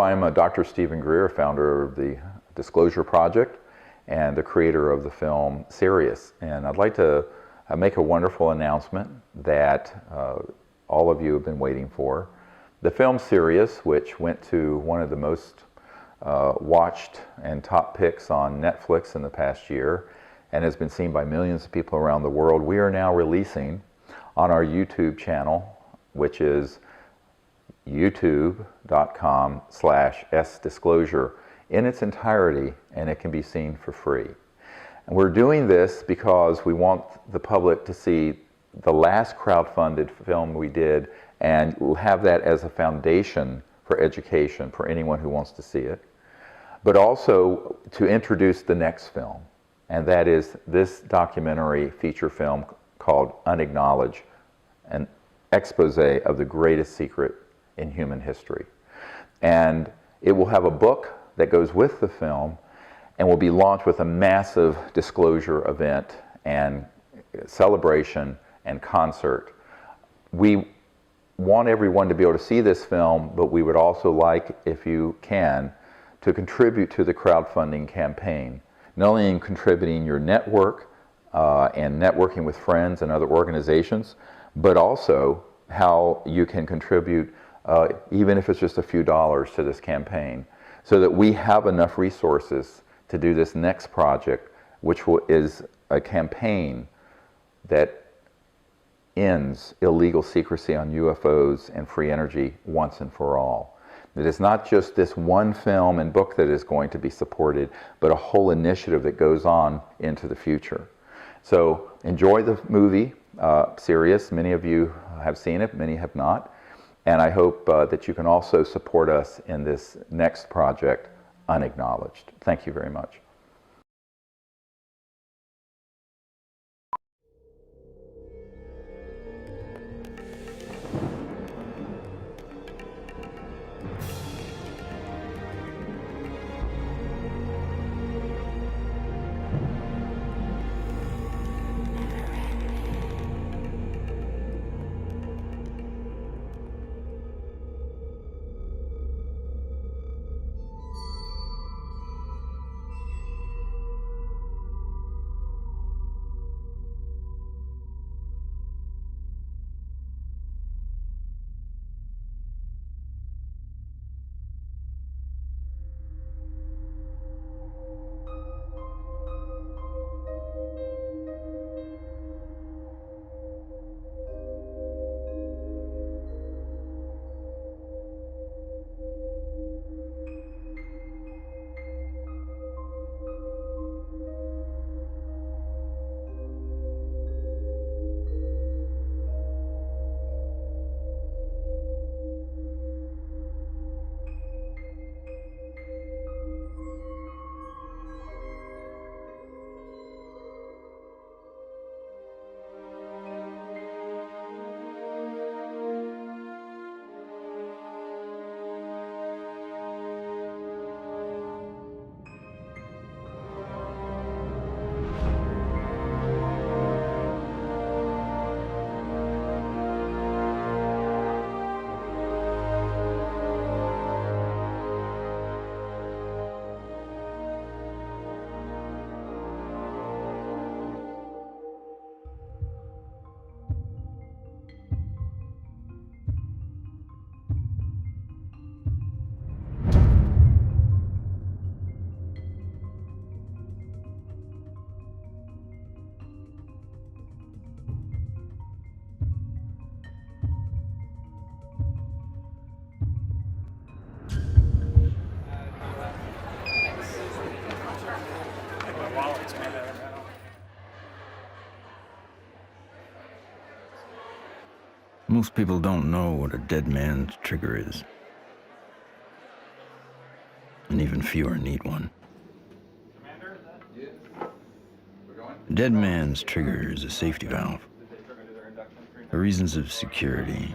Hello, I'm Dr. Stephen Greer, founder of the Disclosure Project and the creator of the film Sirius. And I'd like to make a wonderful announcement that all of you have been waiting for. The film Sirius, which went to one of the most watched and top picks on Netflix in the past year and has been seen by millions of people around the world, we are now releasing on our YouTube channel, which is youtube.com/sdisclosure in its entirety, and it can be seen for free. And we're doing this because we want the public to see the last crowdfunded film we did and have that as a foundation for education for anyone who wants to see it, but also to introduce the next film, and that is this documentary feature film called Unacknowledged, an expose of the greatest secret in human history. And it will have a book that goes with the film and will be launched with a massive disclosure event and celebration and concert. We want everyone to be able to see this film, but we would also like, if you can, to contribute to the crowdfunding campaign, not only in contributing your network and networking with friends and other organizations, but also how you can contribute even if it's just a few dollars to this campaign, so that we have enough resources to do this next project, which is a campaign that ends illegal secrecy on UFOs and free energy once and for all. It is not just this one film and book that is going to be supported, but a whole initiative that goes on into the future. So enjoy the movie, Sirius. Many of you have seen it, many have not. And I hope that you can also support us in this next project, Unacknowledged. Thank you very much. Most people don't know what a dead man's trigger is, and even fewer need one. A dead man's trigger is a safety valve. For reasons of security,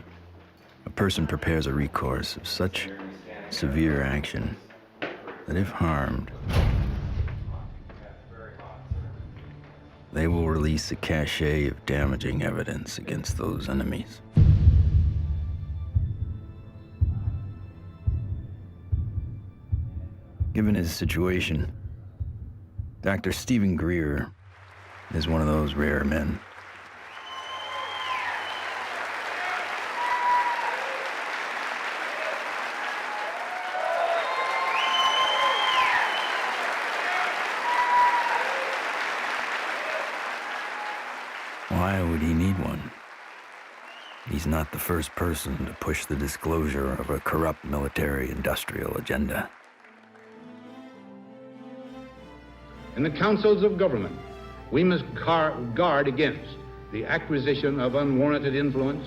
a person prepares a recourse of such severe action that if harmed, they will release a cache of damaging evidence against those enemies. Given his situation, Dr. Stephen Greer is one of those rare men. Why would he need one? He's not the first person to push the disclosure of a corrupt military-industrial agenda. In the councils of government, we must guard against the acquisition of unwarranted influence,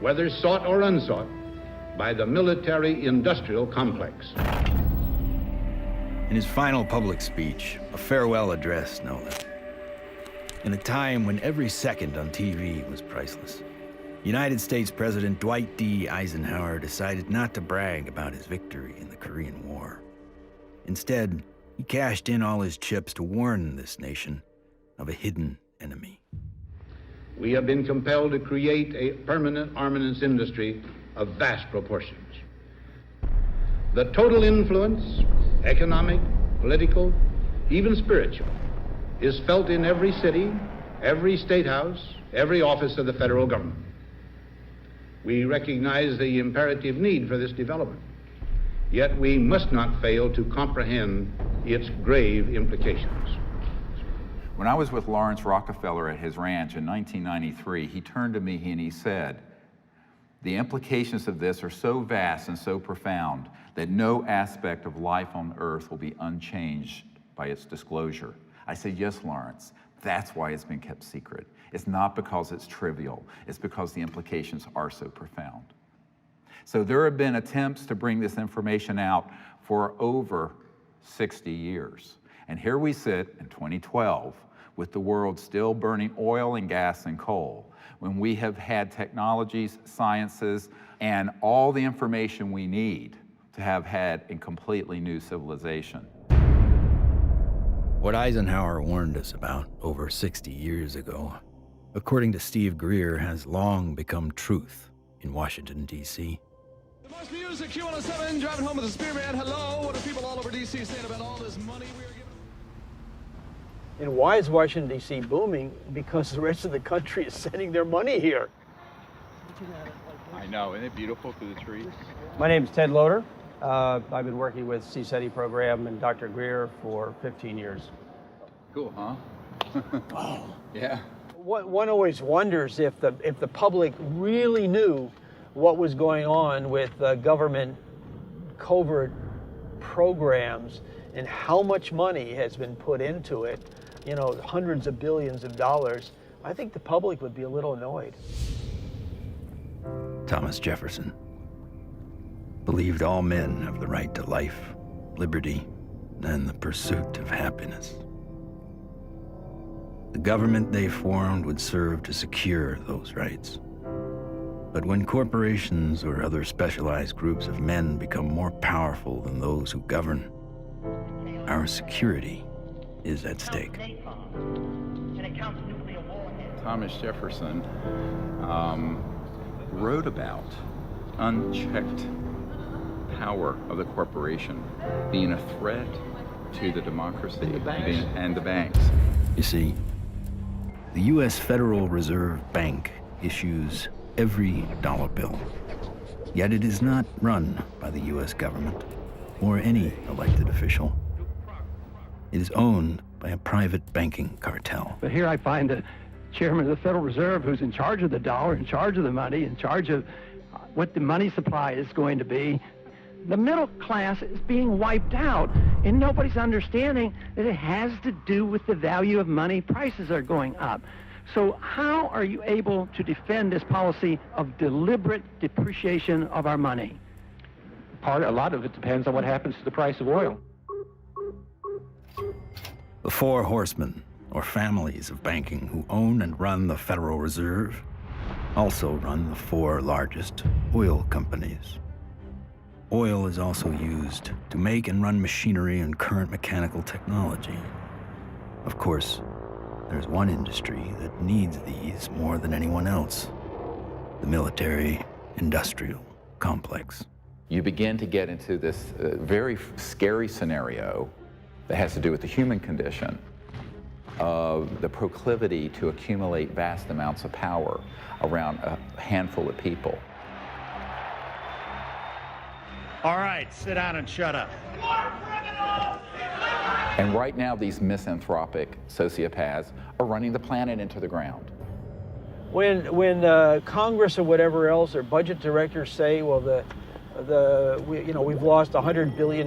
whether sought or unsought, by the military-industrial complex. In his final public speech, a farewell address, no less, in a time when every second on TV was priceless, United States President Dwight D. Eisenhower decided not to brag about his victory in the Korean War. Instead, he cashed in all his chips to warn this nation of a hidden enemy. We have been compelled to create a permanent armaments industry of vast proportions. The total influence, economic, political, even spiritual, is felt in every city, every state house, every office of the federal government. We recognize the imperative need for this development, yet we must not fail to comprehend its grave implications. When I was with Lawrence Rockefeller at his ranch in 1993, he turned to me and he said, "The implications of this are so vast and so profound that no aspect of life on earth will be unchanged by its disclosure." I said, "Yes, Lawrence, that's why it's been kept secret. It's not because it's trivial, it's because the implications are so profound." So there have been attempts to bring this information out for over 60 years. And here we sit in 2012 with the world still burning oil and gas and coal, when we have had technologies, sciences, and all the information we need to have had a completely new civilization. What Eisenhower warned us about over 60 years ago, according to Steve Greer, has long become truth in Washington, D.C. The most music, Q107, driving home with the Spearman. Hello, what are people all over D.C. saying about all this money we are giving? And why is Washington, D.C. booming? Because the rest of the country is sending their money here. I know, isn't it beautiful through the trees? My name is Ted Loader. I've been working with CSETI program and Dr. Greer for 15 years. Cool, huh? Wow. Yeah. One always wonders if the public really knew what was going on with government covert programs and how much money has been put into it, you know, hundreds of billions of dollars. I think the public would be a little annoyed. Thomas Jefferson believed all men have the right to life, liberty, and the pursuit of happiness. The government they formed would serve to secure those rights. But when corporations or other specialized groups of men become more powerful than those who govern, our security is at stake. Thomas Jefferson wrote about unchecked power of the corporation being a threat to the democracy and the banks. You see, the U.S. Federal Reserve Bank issues every dollar bill, yet it is not run by the U.S. government or any elected official. It is owned by a private banking cartel. But here I find the chairman of the Federal Reserve, who's in charge of the dollar, in charge of the money, in charge of what the money supply is going to be. The middle class is being wiped out, and nobody's understanding that it has to do with the value of money. Prices are going up. So how are you able to defend this policy of deliberate depreciation of our money? A lot of it depends on what happens to the price of oil. The four horsemen, or families of banking, who own and run the Federal Reserve, also run the four largest oil companies. Oil is also used to make and run machinery and current mechanical technology. Of course, there's one industry that needs these more than anyone else: the military-industrial complex. you begin to get into this very scary scenario that has to do with the human condition of the proclivity to accumulate vast amounts of power around a handful of people. All right, sit down and shut up. And right now, these misanthropic sociopaths are running the planet into the ground. When Congress or whatever else or budget directors say, well, we've lost $100 billion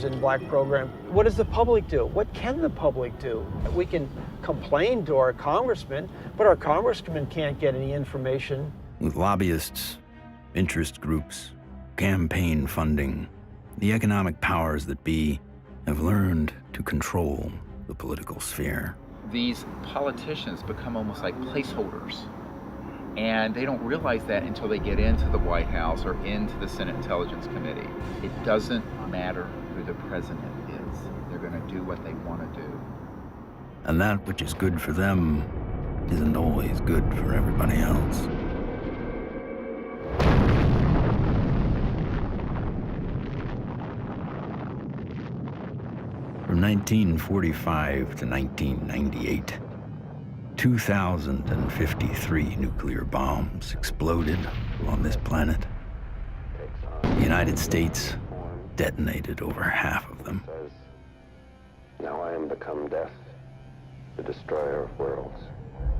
in black program, what does the public do? What can the public do? We can complain to our congressmen, but our congressmen can't get any information. With lobbyists, interest groups, campaign funding, the economic powers that be have learned to control the political sphere. These politicians become almost like placeholders. And they don't realize that until they get into the White House or into the Senate Intelligence Committee. It doesn't matter who the president is. They're going to do what they want to do. And that which is good for them isn't always good for everybody else. From 1945 to 1998, 2,053 nuclear bombs exploded on this planet. The United States detonated over half of them. Now I am become death, the destroyer of worlds.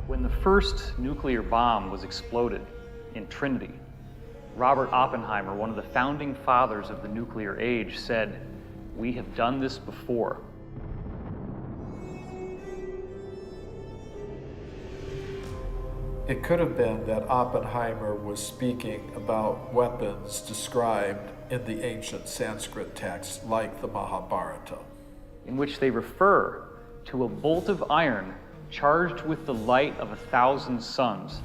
When the first nuclear bomb was exploded in Trinity, Robert Oppenheimer, one of the founding fathers of the nuclear age, said, "We have done this before." It could have been that Oppenheimer was speaking about weapons described in the ancient Sanskrit texts like the Mahabharata, in which they refer to a bolt of iron charged with the light of 1,000 suns.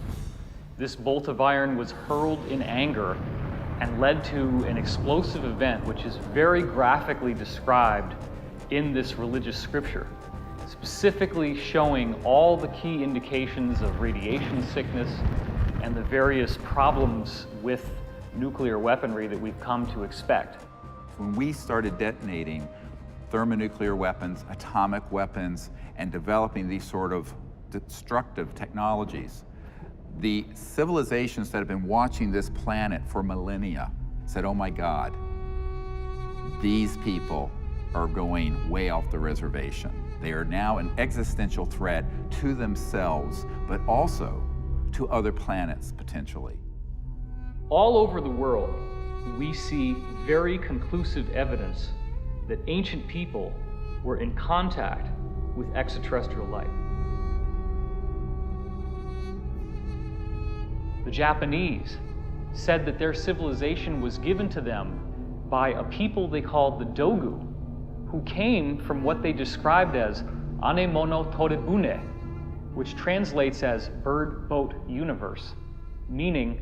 This bolt of iron was hurled in anger and led to an explosive event which is very graphically described in this religious scripture, specifically showing all the key indications of radiation sickness and the various problems with nuclear weaponry that we've come to expect. When we started detonating thermonuclear weapons, atomic weapons, and developing these sort of destructive technologies, the civilizations that have been watching this planet for millennia said, oh my God, these people are going way off the reservation. They are now an existential threat to themselves, but also to other planets potentially. All over the world, we see very conclusive evidence that ancient people were in contact with extraterrestrial life. The Japanese said that their civilization was given to them by a people they called the Dogu, who came from what they described as Anemono Torebune, which translates as bird boat universe, meaning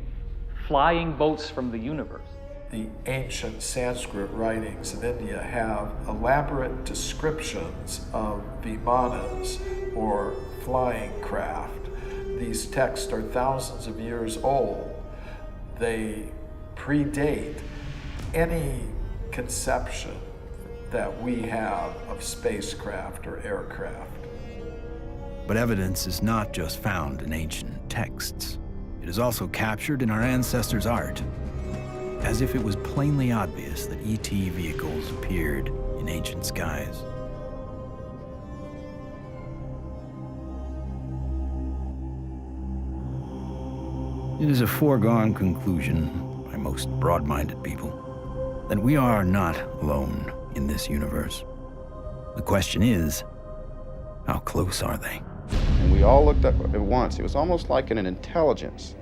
flying boats from the universe. The ancient Sanskrit writings of India have elaborate descriptions of vimanas, or flying craft. These texts are thousands of years old. They predate any conception that we have of spacecraft or aircraft. But evidence is not just found in ancient texts. It is also captured in our ancestors' art, as if it was plainly obvious that ET vehicles appeared in ancient skies. It is a foregone conclusion by most broad-minded people that we are not alone in this universe. The question is, how close are they? And we all looked up at once. It was almost like an intelligence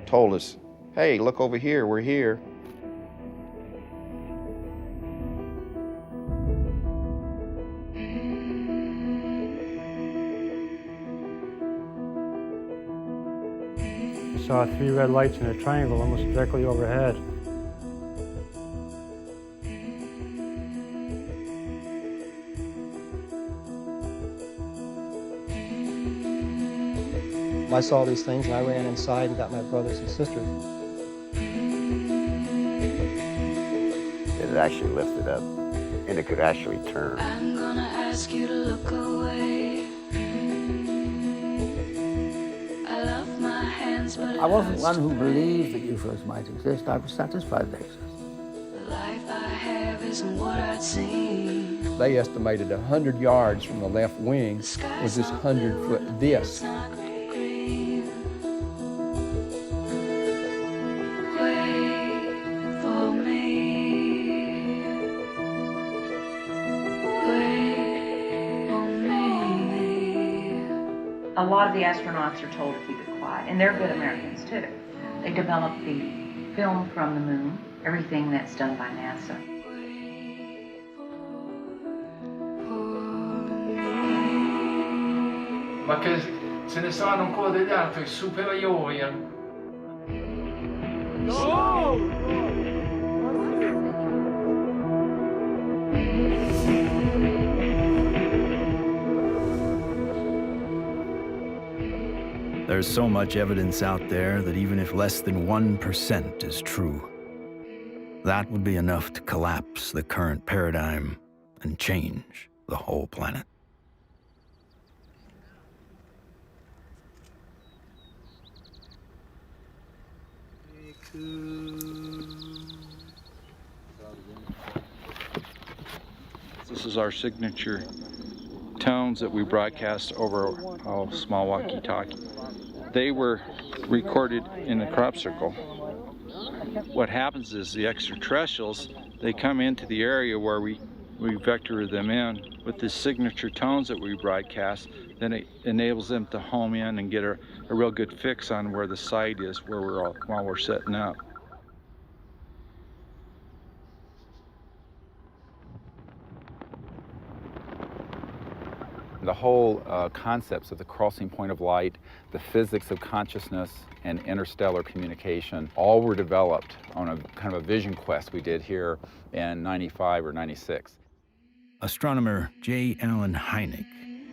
told us, hey, look over here, we're here. I saw 3 red lights in a triangle almost directly overhead. I saw these things and I ran inside and got my brothers and sisters. it actually lifted up, and it could actually turn. I'm gonna ask you to look away. I love my hands, but I wasn't one who believed that UFOs might exist. I was satisfied they exist. the life I have isn't what I'd seen. They estimated 100 yards from the left wing was this 100-foot disc. A lot of the astronauts are told to keep it quiet, and they're good Americans too. They develop the film from the moon, everything that's done by NASA. Ma che se ne sanno ancora degli altri superiori. There's so much evidence out there that even if less than 1% is true, that would be enough to collapse the current paradigm and change the whole planet. This is our signature tones that we broadcast over a small walkie-talkie. They were recorded in a crop circle. What happens is the extraterrestrials, they come into the area where we vector them in with the signature tones that we broadcast. Then it enables them to home in and get a real good fix on where the site is while we're setting up. The whole concepts of the crossing point of light, the physics of consciousness, and interstellar communication all were developed on a kind of a vision quest we did here in 95 or 96. Astronomer J. Allen Hynek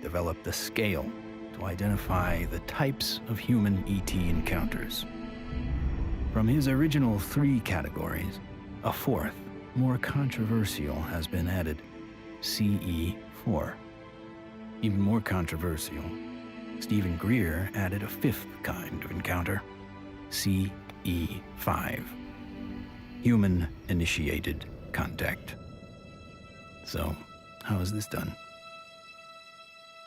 developed a scale to identify the types of human ET encounters. From his original 3 categories, a 4th, more controversial, has been added, CE4. Even more controversial, Stephen Greer added a 5th kind of encounter, CE5, human-initiated contact. So, how is this done?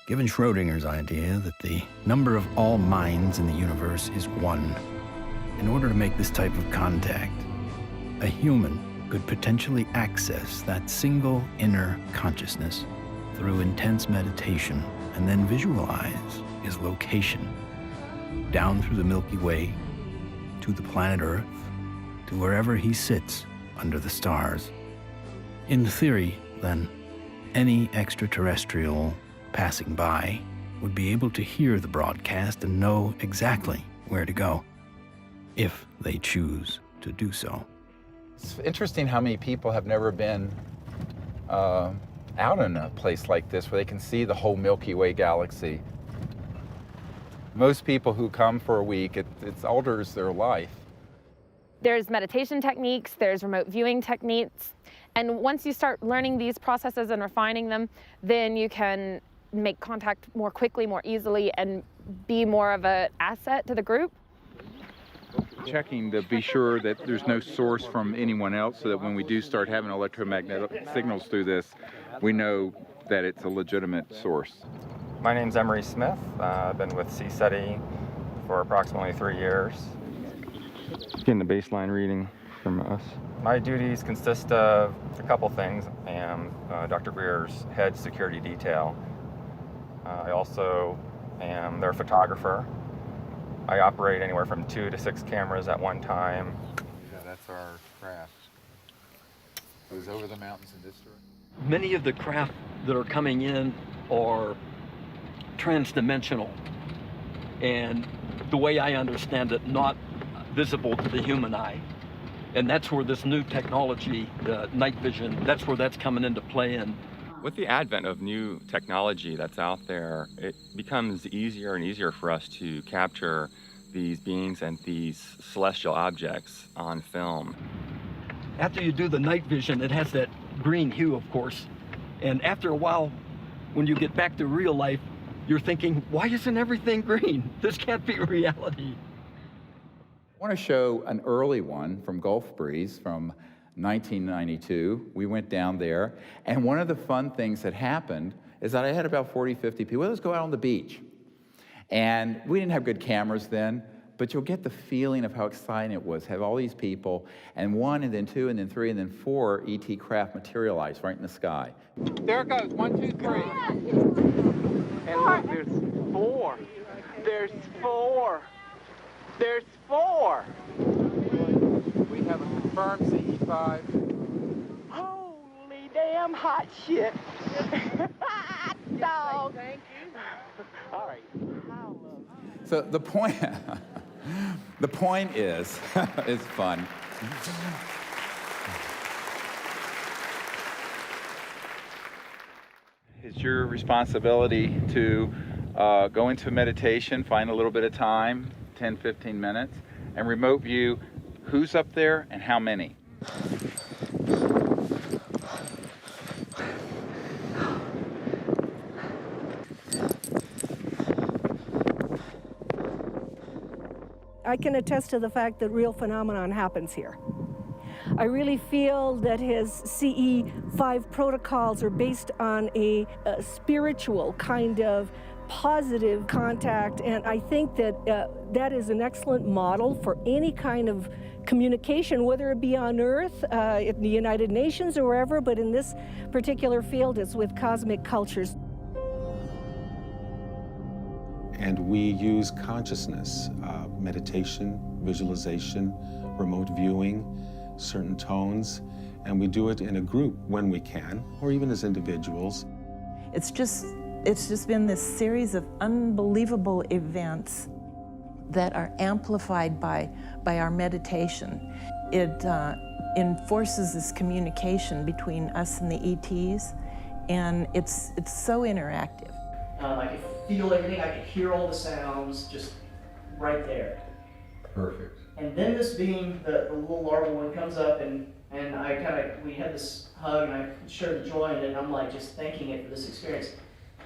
Given Schrodinger's idea that the number of all minds in the universe is 1, in order to make this type of contact, a human could potentially access that single inner consciousness through intense meditation and then visualize his location down through the Milky Way to the planet Earth to wherever he sits under the stars. In theory, then, any extraterrestrial passing by would be able to hear the broadcast and know exactly where to go, if they choose to do so. It's interesting how many people have never been out in a place like this where they can see the whole Milky Way galaxy. Most people who come for a week, it alters their life. There's meditation techniques, there's remote viewing techniques, and once you start learning these processes and refining them, then you can make contact more quickly, more easily, and be more of an asset to the group. Checking to be sure that there's no source from anyone else, so that when we do start having electromagnetic signals through this, we know that it's a legitimate source. My name's Emery Smith. I've been with CSETI for approximately 3 years. Getting the baseline reading from us. My duties consist of a couple things. I am Dr. Greer's head security detail. I also am their photographer. I operate anywhere from 2 to 6 cameras at one time. Yeah, that's our craft. Goes over the mountains in this direction. Many of the craft that are coming in are transdimensional, and the way I understand it, not visible to the human eye. And that's where this new technology, night vision, that's where that's coming into play. And with the advent of new technology that's out there, it becomes easier and easier for us to capture these beings and these celestial objects on film. after you do the night vision, it has that green hue, of course. And after a while, when you get back to real life, you're thinking, why isn't everything green? This can't be reality. I want to show an early one from Gulf Breeze from 1992. We went down there, and one of the fun things that happened is that I had about 40, 50 people. Let's go out on the beach. And we didn't have good cameras then, but you'll get the feeling of how exciting it was, have all these people, and 1, and then 2, and then 3, and then 4 ET craft materialize right in the sky. There it goes, 1, 2, 3. And look, there's 4. There's 4. There's 4. We have a confirmed CE5. Holy damn hot shit. Dog. Thank you. All right. So the point, the point is, it's fun. It's your responsibility to go into meditation, find a little bit of time, 10, 15 minutes, and remote view who's up there and how many. I can attest to the fact that real phenomenon happens here. I really feel that his CE5 protocols are based on a spiritual kind of positive contact, and I think that that is an excellent model for any kind of communication, whether it be on Earth, in the United Nations or wherever, but in this particular field it's with cosmic cultures. And we use consciousness, meditation, visualization, remote viewing, certain tones, and we do it in a group when we can, or even as individuals. It's just been this series of unbelievable events that are amplified by our meditation. It enforces this communication between us and the ETs, and it's so interactive. I could feel everything, I could hear all the sounds just right there. Perfect. And then this being, the little larval one comes up, and we had this hug, and I shared the joy, and I'm like just thanking it for this experience.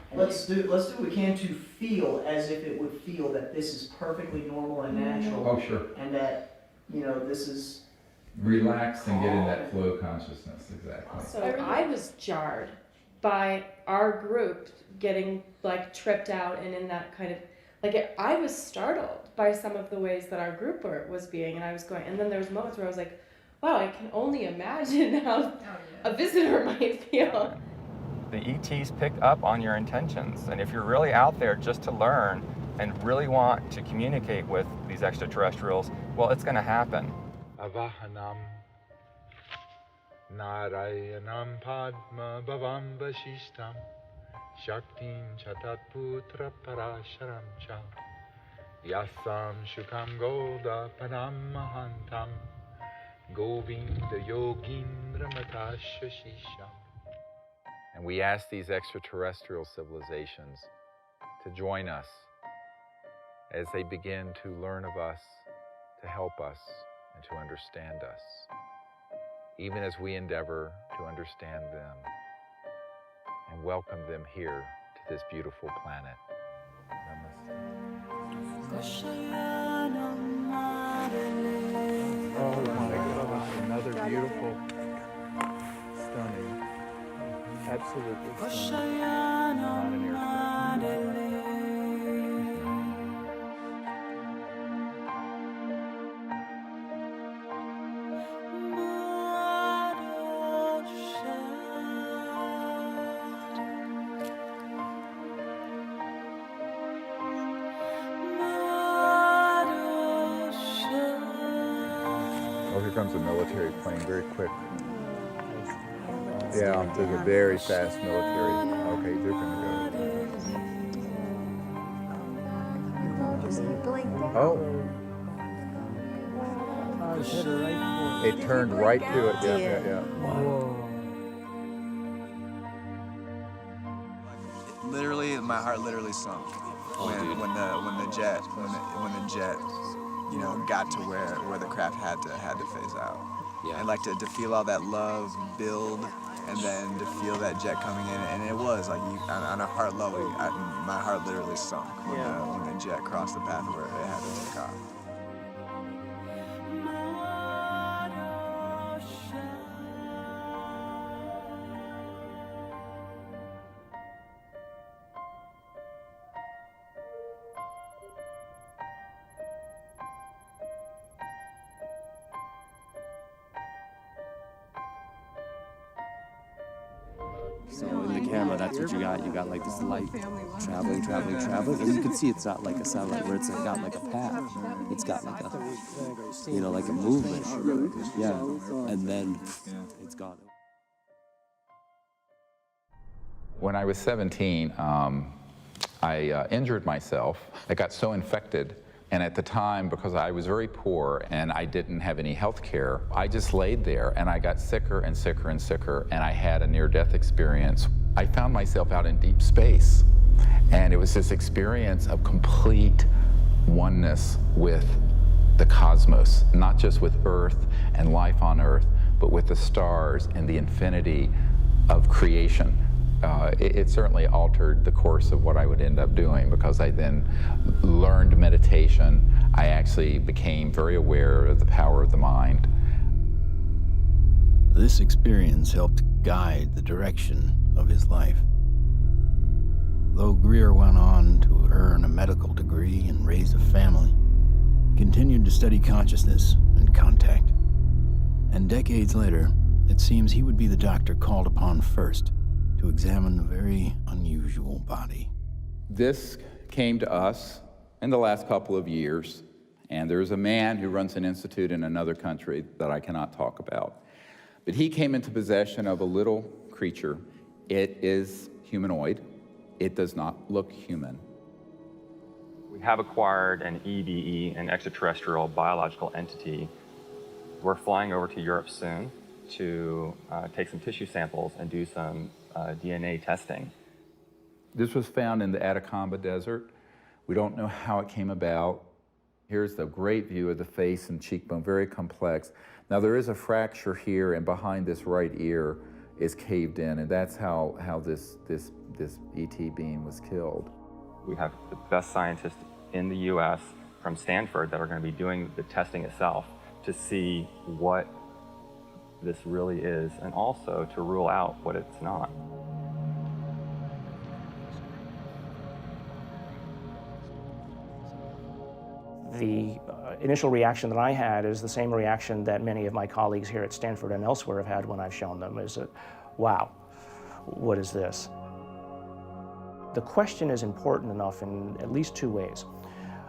And let's do what we can to feel as if it would feel that this is perfectly normal and natural. Oh, sure. And that, this is... Relax and get in that flow consciousness, exactly. So I was jarred by our group getting tripped out and in that kind of, I was startled by some of the ways that our group was being, and I was going, and then there was moments where I was like, wow, I can only imagine how a visitor might feel. The ETs pick up on your intentions, and if you're really out there just to learn and really want to communicate with these extraterrestrials, well, it's going to happen. Avahanam Narayanam Padma Bhavam Vasishtam Shaktim Chatat Putra Parasharam Cha Yasam Shukam Goda Padam Mahantam Govinda Yogindra Matashashisham. And we ask these extraterrestrial civilizations to join us as they begin to learn of us, to help us, and to understand us, even as we endeavor to understand them and welcome them here to this beautiful planet. Oh my God, another beautiful, stunning, absolutely stunning. Not an airplane. Oh, here comes a military plane, very quick. Yeah, there's a very fast military. Okay, they're gonna go. Oh. It turned right to it. Yeah. Literally, my heart literally sunk when the jet got to where the craft had to phase out. And like to feel all that love build, and then to feel that jet coming in, and it was like on a heart level, my heart literally sunk when the jet crossed the path where it had to take off. So in the camera, that's what you got. You got like this light traveling, and you can see it's not like a satellite where it's got like a path. It's got like a, you know, like a movement. Yeah, and then it's gone. When I was 17, I injured myself. I got so infected, and at the time, because I was very poor and I didn't have any health care, I just laid there and I got sicker and sicker and sicker, and I had a near-death experience. I found myself out in deep space, and it was this experience of complete oneness with the cosmos, not just with Earth and life on Earth, but with the stars and the infinity of creation. It certainly altered the course of what I would end up doing, because I then learned meditation. I actually became very aware of the power of the mind. This experience helped guide the direction of his life. Though Greer went on to earn a medical degree and raise a family, he continued to study consciousness and contact. And decades later, it seems he would be the doctor called upon first to examine a very unusual body. This came to us in the last couple of years, and there's a man who runs an institute in another country that I cannot talk about. But he came into possession of a little creature. It is humanoid. It does not look human. We have acquired an EBE, an extraterrestrial biological entity. We're flying over to Europe soon to take some tissue samples and do some DNA testing. This was found in the Atacama Desert. We don't know how it came about. Here's the great view of the face and cheekbone, very complex. Now there is a fracture here, and behind this right ear is caved in, and that's how this ET being was killed. We have the best scientists in the US from Stanford that are going to be doing the testing itself to see what this really is, and also to rule out what it's not. The initial reaction that I had is the same reaction that many of my colleagues here at Stanford and elsewhere have had when I've shown them, is that, wow, what is this? The question is important enough in at least two ways.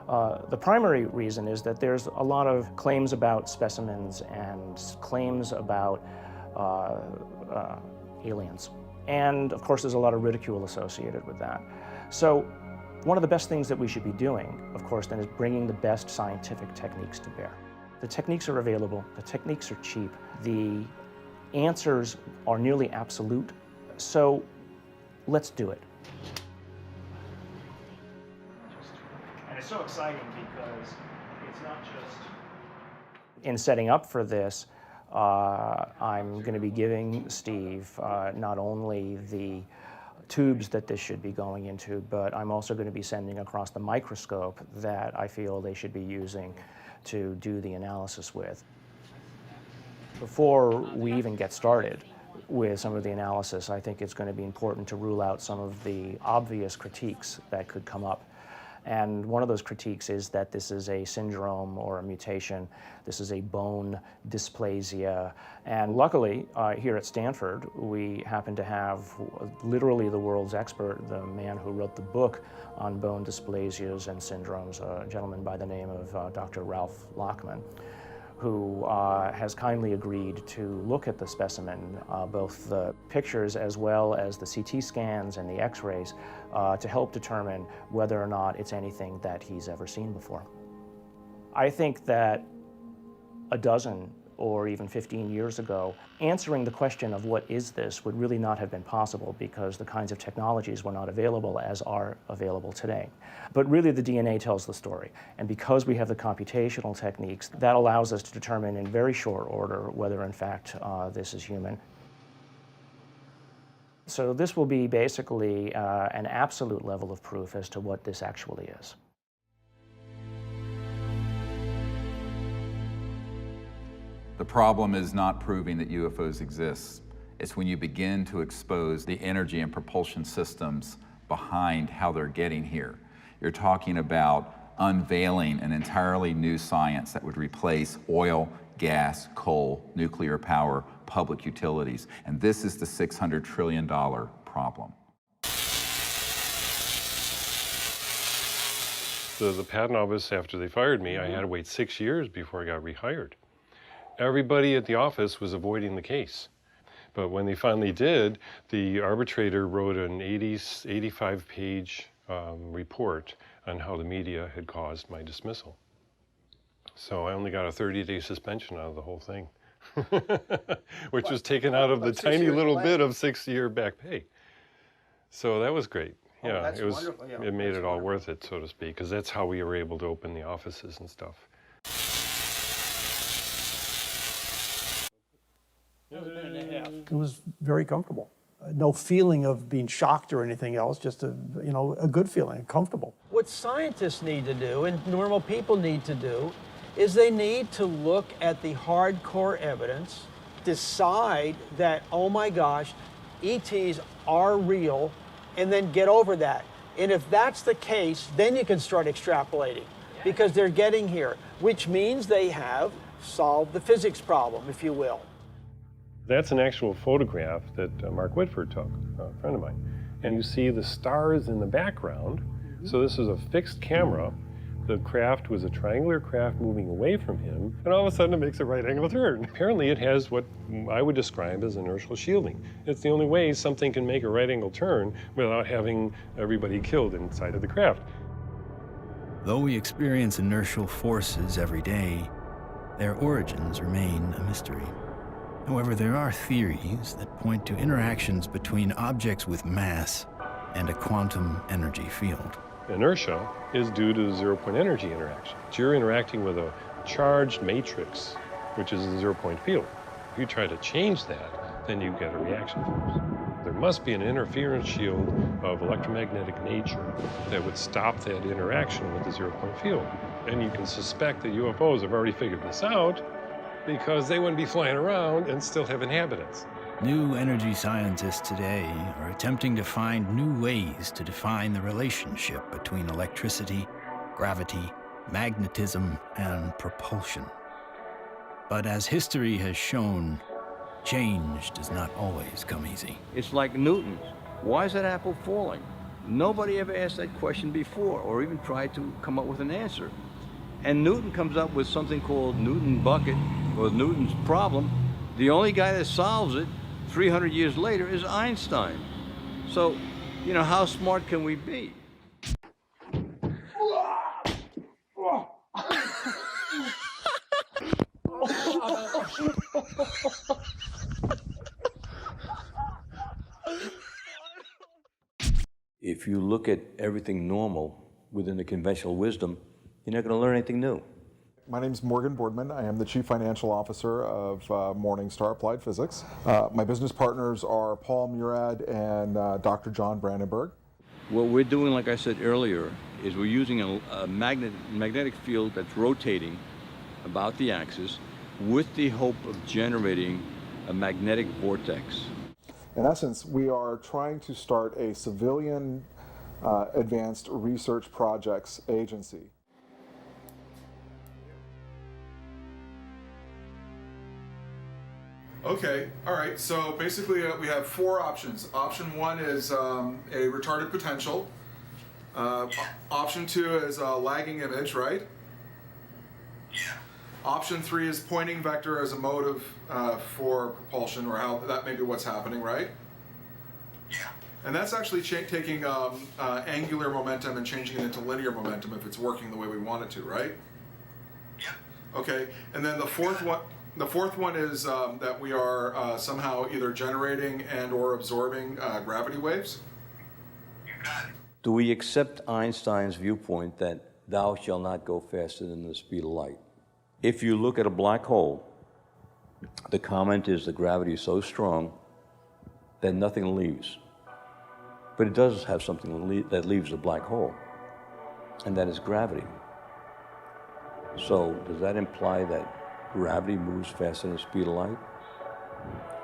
The primary reason is that there's a lot of claims about specimens and claims about aliens. And of course, there's a lot of ridicule associated with that. So one of the best things that we should be doing, of course, then is bringing the best scientific techniques to bear. The techniques are available, the techniques are cheap, the answers are nearly absolute, so let's do it. And it's so exciting because it's not just... In setting up for this, I'm going to be giving Steve not only the tubes that this should be going into, but I'm also going to be sending across the microscope that I feel they should be using to do the analysis with. Before we even get started with some of the analysis, I think it's going to be important to rule out some of the obvious critiques that could come up. And one of those critiques is that this is a syndrome or a mutation. This is a bone dysplasia. And luckily, here at Stanford, we happen to have literally the world's expert, the man who wrote the book on bone dysplasias and syndromes, a gentleman by the name of Dr. Ralph Lachman, who has kindly agreed to look at the specimen, both the pictures as well as the CT scans and the x-rays, to help determine whether or not it's anything that he's ever seen before. I think that a dozen or even 15 years ago, answering the question of what is this would really not have been possible because the kinds of technologies were not available as are available today. But really the DNA tells the story. And because we have the computational techniques, that allows us to determine in very short order whether in fact this is human. So this will be basically an absolute level of proof as to what this actually is. The problem is not proving that UFOs exist. It's when you begin to expose the energy and propulsion systems behind how they're getting here. You're talking about unveiling an entirely new science that would replace oil, gas, coal, nuclear power, public utilities. And this is the $600 trillion problem. The patent office, after they fired me, I had to wait 6 years before I got rehired. Everybody at the office was avoiding the case. But when they finally did, the arbitrator wrote an 85-page report on how the media had caused my dismissal. So I only got a 30-day suspension out of the whole thing, which was taken out of the tiny little bit of 6-year back pay. So that was great. Yeah, it was. Wonderful. Yeah, it made it all worth it, so to speak, because that's how we were able to open the offices and stuff. It was very comfortable. No feeling of being shocked or anything else, just a good feeling, comfortable. What scientists need to do and normal people need to do is they need to look at the hardcore evidence, decide that, oh my gosh, ETs are real, and then get over that. And if that's the case, then you can start extrapolating because they're getting here, which means they have solved the physics problem, if you will. That's an actual photograph that Mark Whitford took, a friend of mine. And you see the stars in the background. So this is a fixed camera. The craft was a triangular craft moving away from him, and all of a sudden it makes a right angle turn. Apparently it has what I would describe as inertial shielding. It's the only way something can make a right angle turn without having everybody killed inside of the craft. Though we experience inertial forces every day, their origins remain a mystery. However, there are theories that point to interactions between objects with mass and a quantum energy field. Inertia is due to zero-point energy interaction. So you're interacting with a charged matrix, which is a zero-point field. If you try to change that, then you get a reaction force. There must be an interference shield of electromagnetic nature that would stop that interaction with the zero-point field. And you can suspect that UFOs have already figured this out because they wouldn't be flying around and still have inhabitants. New energy scientists today are attempting to find new ways to define the relationship between electricity, gravity, magnetism, and propulsion. But as history has shown, change does not always come easy. It's like Newton. Why is that apple falling? Nobody ever asked that question before or even tried to come up with an answer. And Newton comes up with something called Newton bucket, or Newton's problem. The only guy that solves it 300 years later is Einstein. So, how smart can we be? If you look at everything normal within the conventional wisdom, you're not going to learn anything new. My name is Morgan Boardman. I am the Chief Financial Officer of Morningstar Applied Physics. My business partners are Paul Murad and Dr. John Brandenburg. What we're doing, like I said earlier, is we're using a magnetic field that's rotating about the axis with the hope of generating a magnetic vortex. In essence, we are trying to start a civilian advanced research projects agency. Okay, all right, so basically we have 4 options. Option 1 is a retarded potential. Option 2 is a lagging image, right? Yeah. Option 3 is pointing vector as a motive for propulsion, or how that may be what's happening, right? Yeah. And that's actually taking angular momentum and changing it into linear momentum if it's working the way we want it to, right? Yeah. Okay, and then the fourth one. The fourth one is that we are somehow either generating and or absorbing gravity waves. Do we accept Einstein's viewpoint that thou shalt not go faster than the speed of light? If you look at a black hole, the comment is the gravity is so strong that nothing leaves. But it does have something that leaves the black hole, and that is gravity. So does that imply that gravity moves faster than the speed of light?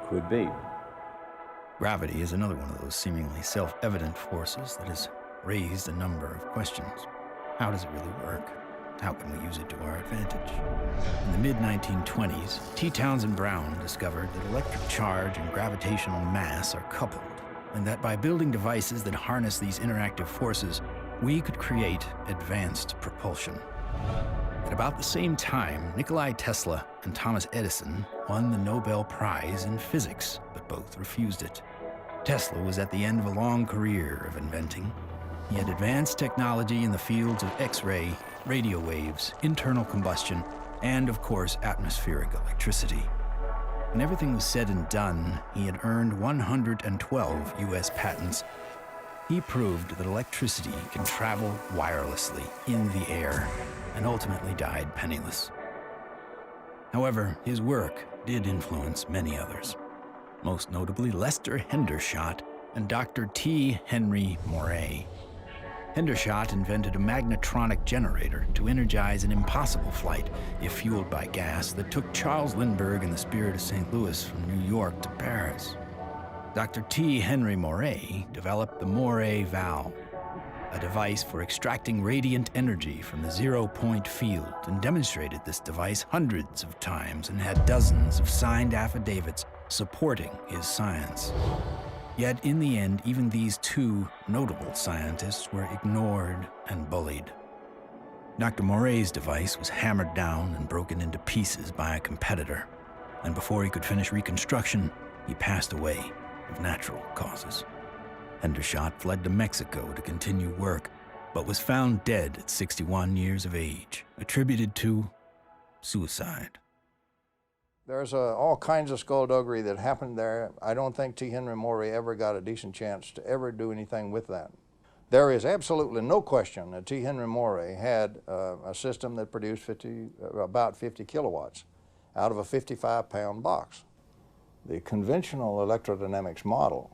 Could be. Gravity is another one of those seemingly self-evident forces that has raised a number of questions. How does it really work? How can we use it to our advantage? In the mid-1920s, T. Townsend Brown discovered that electric charge and gravitational mass are coupled, and that by building devices that harness these interactive forces, we could create advanced propulsion. At about the same time, Nikola Tesla and Thomas Edison won the Nobel Prize in physics, but both refused it. Tesla was at the end of a long career of inventing. He had advanced technology in the fields of X-ray, radio waves, internal combustion, and, of course, atmospheric electricity. When everything was said and done, he had earned 112 U.S. patents. He proved that electricity can travel wirelessly in the air, and ultimately died penniless. However, his work did influence many others, most notably Lester Hendershot and Dr. T. Henry Moray. Hendershot invented a magnetronic generator to energize an impossible flight, if fueled by gas, that took Charles Lindbergh and the Spirit of St. Louis from New York to Paris. Dr. T. Henry Moray developed the Moray valve, a device for extracting radiant energy from the zero-point field, and demonstrated this device hundreds of times and had dozens of signed affidavits supporting his science. Yet in the end, even these two notable scientists were ignored and bullied. Dr. Moray's device was hammered down and broken into pieces by a competitor, and before he could finish reconstruction, he passed away of natural causes. Hendershot fled to Mexico to continue work, but was found dead at 61 years of age, attributed to suicide. There's all kinds of skullduggery that happened there. I don't think T. Henry Moray ever got a decent chance to ever do anything with that. There is absolutely no question that T. Henry Moray had a system that produced about 50 kilowatts out of a 55-pound box. The conventional electrodynamics model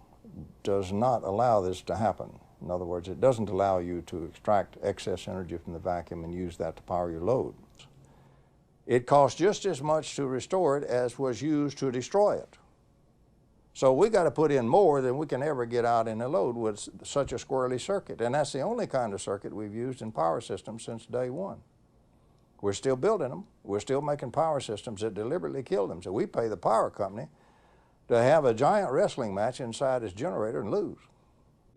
does not allow this to happen. In other words, it doesn't allow you to extract excess energy from the vacuum and use that to power your load. It costs just as much to restore it as was used to destroy it. So we got to put in more than we can ever get out in a load with such a squirrely circuit. And that's the only kind of circuit we've used in power systems since day one. We're still building them. We're still making power systems that deliberately kill them. So we pay the power company to have a giant wrestling match inside his generator and lose.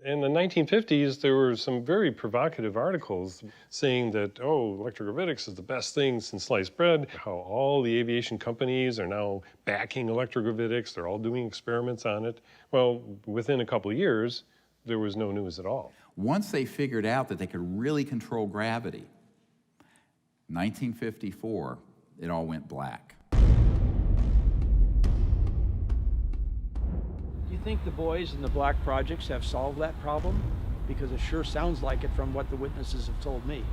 In the 1950s, there were some very provocative articles saying that, oh, electrogravitics is the best thing since sliced bread, how all the aviation companies are now backing electrogravitics, they're all doing experiments on it. Well, within a couple of years, there was no news at all. Once they figured out that they could really control gravity, 1954, it all went black. Do you think the boys in the black projects have solved that problem? Because it sure sounds like it from what the witnesses have told me.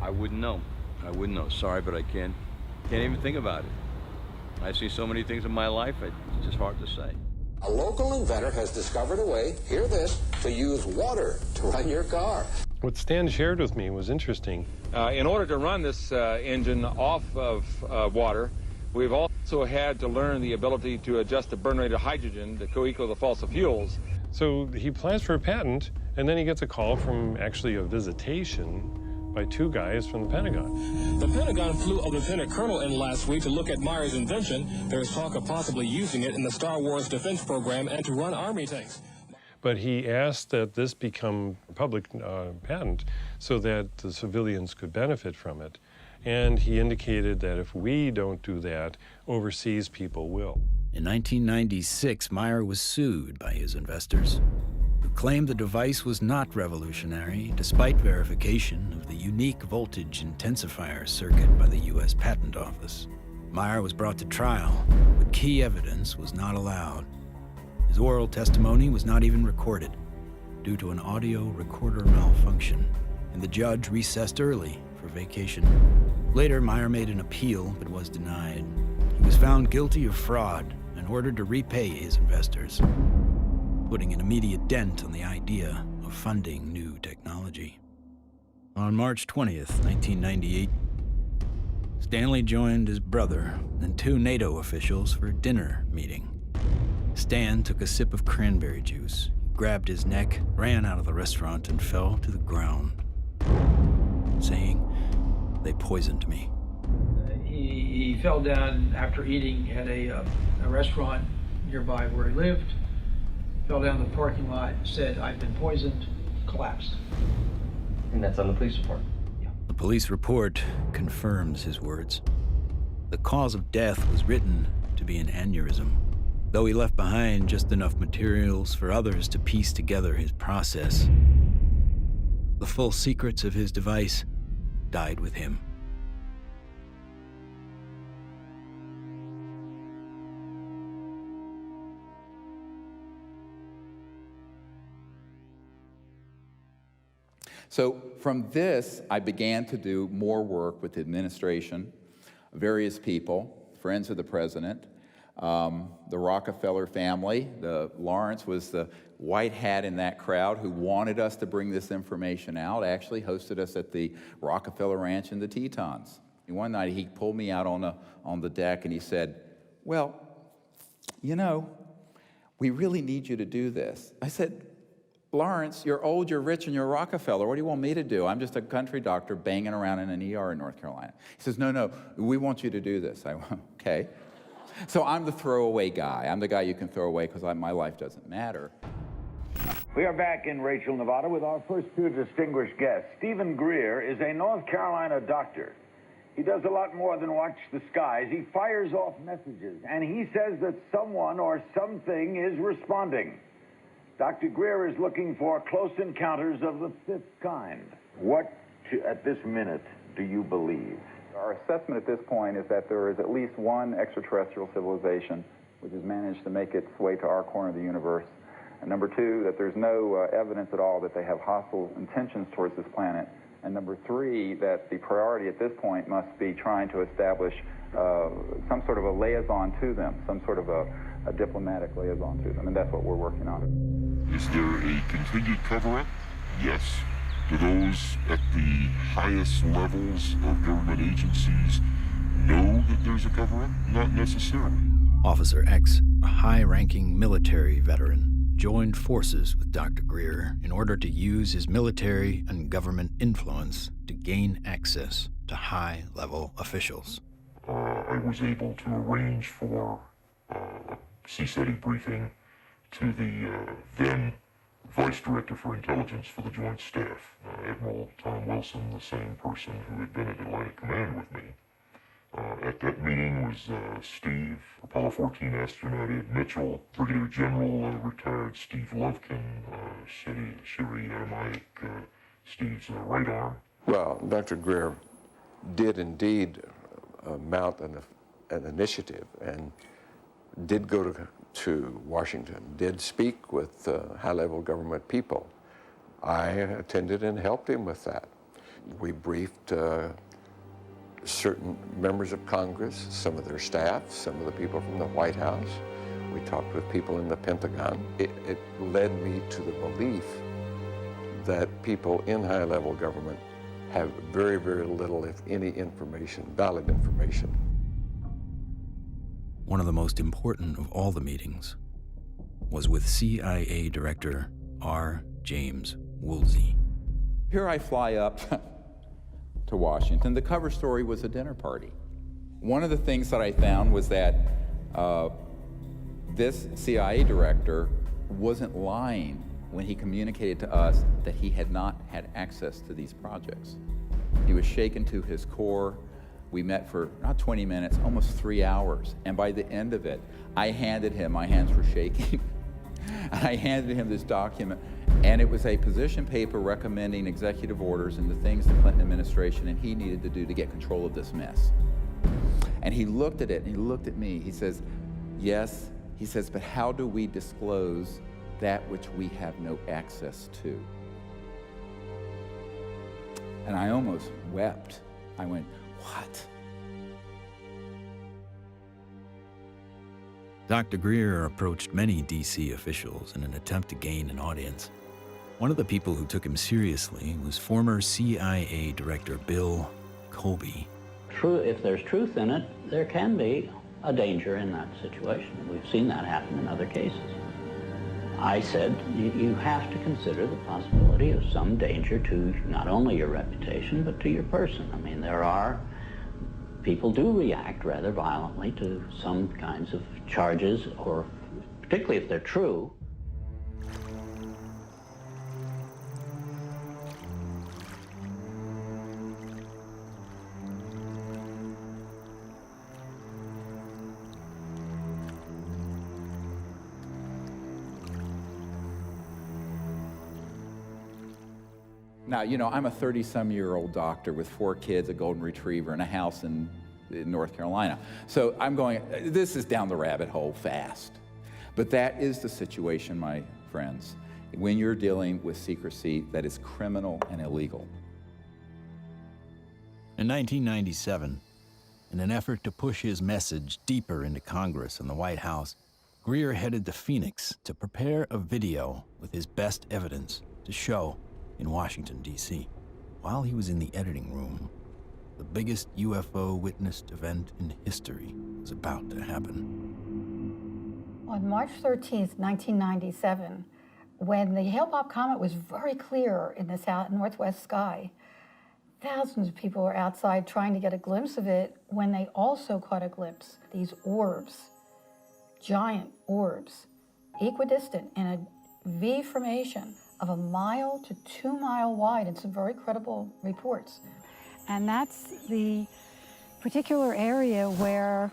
I wouldn't know. I wouldn't know. Sorry, but I can't even think about it. I've seen so many things in my life, it's just hard to say. A local inventor has discovered a way, hear this, to use water to run your car. What Stan shared with me was interesting. In order to run this engine off of water, we've also had to learn the ability to adjust the burn rate of hydrogen to co-equal the fossil fuels. So he applies for a patent, and then he gets a call from actually a visitation by two guys from the Pentagon. The Pentagon flew a lieutenant colonel in last week to look at Meyer's invention. There's talk of possibly using it in the Star Wars defense program and to run Army tanks. But he asked that this become a public patent so that the civilians could benefit from it. And he indicated that if we don't do that, overseas people will. In 1996, Meyer was sued by his investors, who claimed the device was not revolutionary, despite verification of the unique voltage intensifier circuit by the U.S. Patent Office. Meyer was brought to trial, but key evidence was not allowed. His oral testimony was not even recorded due to an audio recorder malfunction, and the judge recessed early for vacation. Later, Meyer made an appeal but was denied. He was found guilty of fraud and ordered to repay his investors, putting an immediate dent on the idea of funding new technology. On March 20th, 1998, Stanley joined his brother and 2 NATO officials for a dinner meeting. Stan took a sip of cranberry juice, grabbed his neck, ran out of the restaurant, and fell to the ground, saying, "They poisoned me." He fell down after eating at a restaurant nearby where he lived, fell down the parking lot, said, "I've been poisoned," collapsed. And that's on the police report? The police report confirms his words. The cause of death was written to be an aneurysm, though he left behind just enough materials for others to piece together his process. The full secrets of his device died with him. So from this, I began to do more work with the administration, various people, friends of the president, the Rockefeller family. Lawrence was the white hat in that crowd who wanted us to bring this information out, actually hosted us at the Rockefeller Ranch in the Tetons. And one night he pulled me out on the deck and he said, "Well, you know, we really need you to do this." I said, "Lawrence, you're old, you're rich, and you're Rockefeller. What do you want me to do? I'm just a country doctor banging around in an ER in North Carolina." He says, "No, we want you to do this." I went, "Okay." So I'm the throwaway guy. I'm the guy you can throw away because my life doesn't matter. We are back in Rachel, Nevada with our first 2 distinguished guests. Stephen Greer is a North Carolina doctor. He does a lot more than watch the skies. He fires off messages, and he says that someone or something is responding. Dr. Greer is looking for close encounters of the 5th kind. What, at this minute, do you believe? Our assessment at this point is that there is at least one extraterrestrial civilization which has managed to make its way to our corner of the universe. And number 2, that there's no evidence at all that they have hostile intentions towards this planet. And number 3, that the priority at this point must be trying to establish some sort of a liaison to them, some sort of a diplomatic liaison to them, and that's what we're working on. Is there a continued cover-up? Yes. Do those at the highest levels of government agencies know that there's a cover-up? Not necessarily. Officer X, a high-ranking military veteran, joined forces with Dr. Greer in order to use his military and government influence to gain access to high-level officials. I was able to arrange for a CSETI briefing to the then Vice Director for Intelligence for the Joint Staff, Admiral Tom Wilson, the same person who had been at Atlantic Command with me. At that meeting was Steve, Apollo 14 astronaut Ed Mitchell, Brigadier General retired Steve Lovkin, Siri Automatic, Steve's right arm. Well, Dr. Greer did indeed mount an initiative and did go to Washington, did speak with high-level government people. I attended and helped him with that. We briefed certain members of Congress, some of their staff, some of the people from the White House. We talked with people in the Pentagon. It led me to the belief that people in high-level government have very, very little, if any, information, valid information. One of the most important of all the meetings was with CIA Director R. James Woolsey. Here I fly up to Washington. The cover story was a dinner party. One of the things that I found was that this CIA director wasn't lying when he communicated to us that he had not had access to these projects. He was shaken to his core. We met for not 20 minutes, almost 3 hours. And by the end of it, I handed him, my hands were shaking, I handed him this document, and it was a position paper recommending executive orders and the things the Clinton administration and he needed to do to get control of this mess. And he looked at it, and he looked at me. He says, yes, he says, but how do we disclose that which we have no access to? And I almost wept. I went, what? Dr. Greer approached many D.C. officials in an attempt to gain an audience. One of the people who took him seriously was former CIA Director Bill Colby. If there's truth in it, there can be a danger in that situation. We've seen that happen in other cases. I said, you have to consider the possibility of some danger to not only your reputation, but to your person. I mean, people do react rather violently to some kinds of charges, or particularly if they're true. Now, you know, I'm a 30-some-year-old doctor with 4 kids, a golden retriever, and a house in North Carolina. So I'm going, this is down the rabbit hole fast. But that is the situation, my friends, when you're dealing with secrecy that is criminal and illegal. In 1997, in an effort to push his message deeper into Congress and the White House, Greer headed to Phoenix to prepare a video with his best evidence to show in Washington, D.C. While he was in the editing room, the biggest UFO witnessed event in history was about to happen. On March 13th, 1997, when the Hale-Bopp comet was very clear in the northwest sky, thousands of people were outside trying to get a glimpse of it when they also caught a glimpse. These orbs, giant orbs, equidistant in a V formation of 1 mile to 2 mile wide in some very credible reports. And that's the particular area where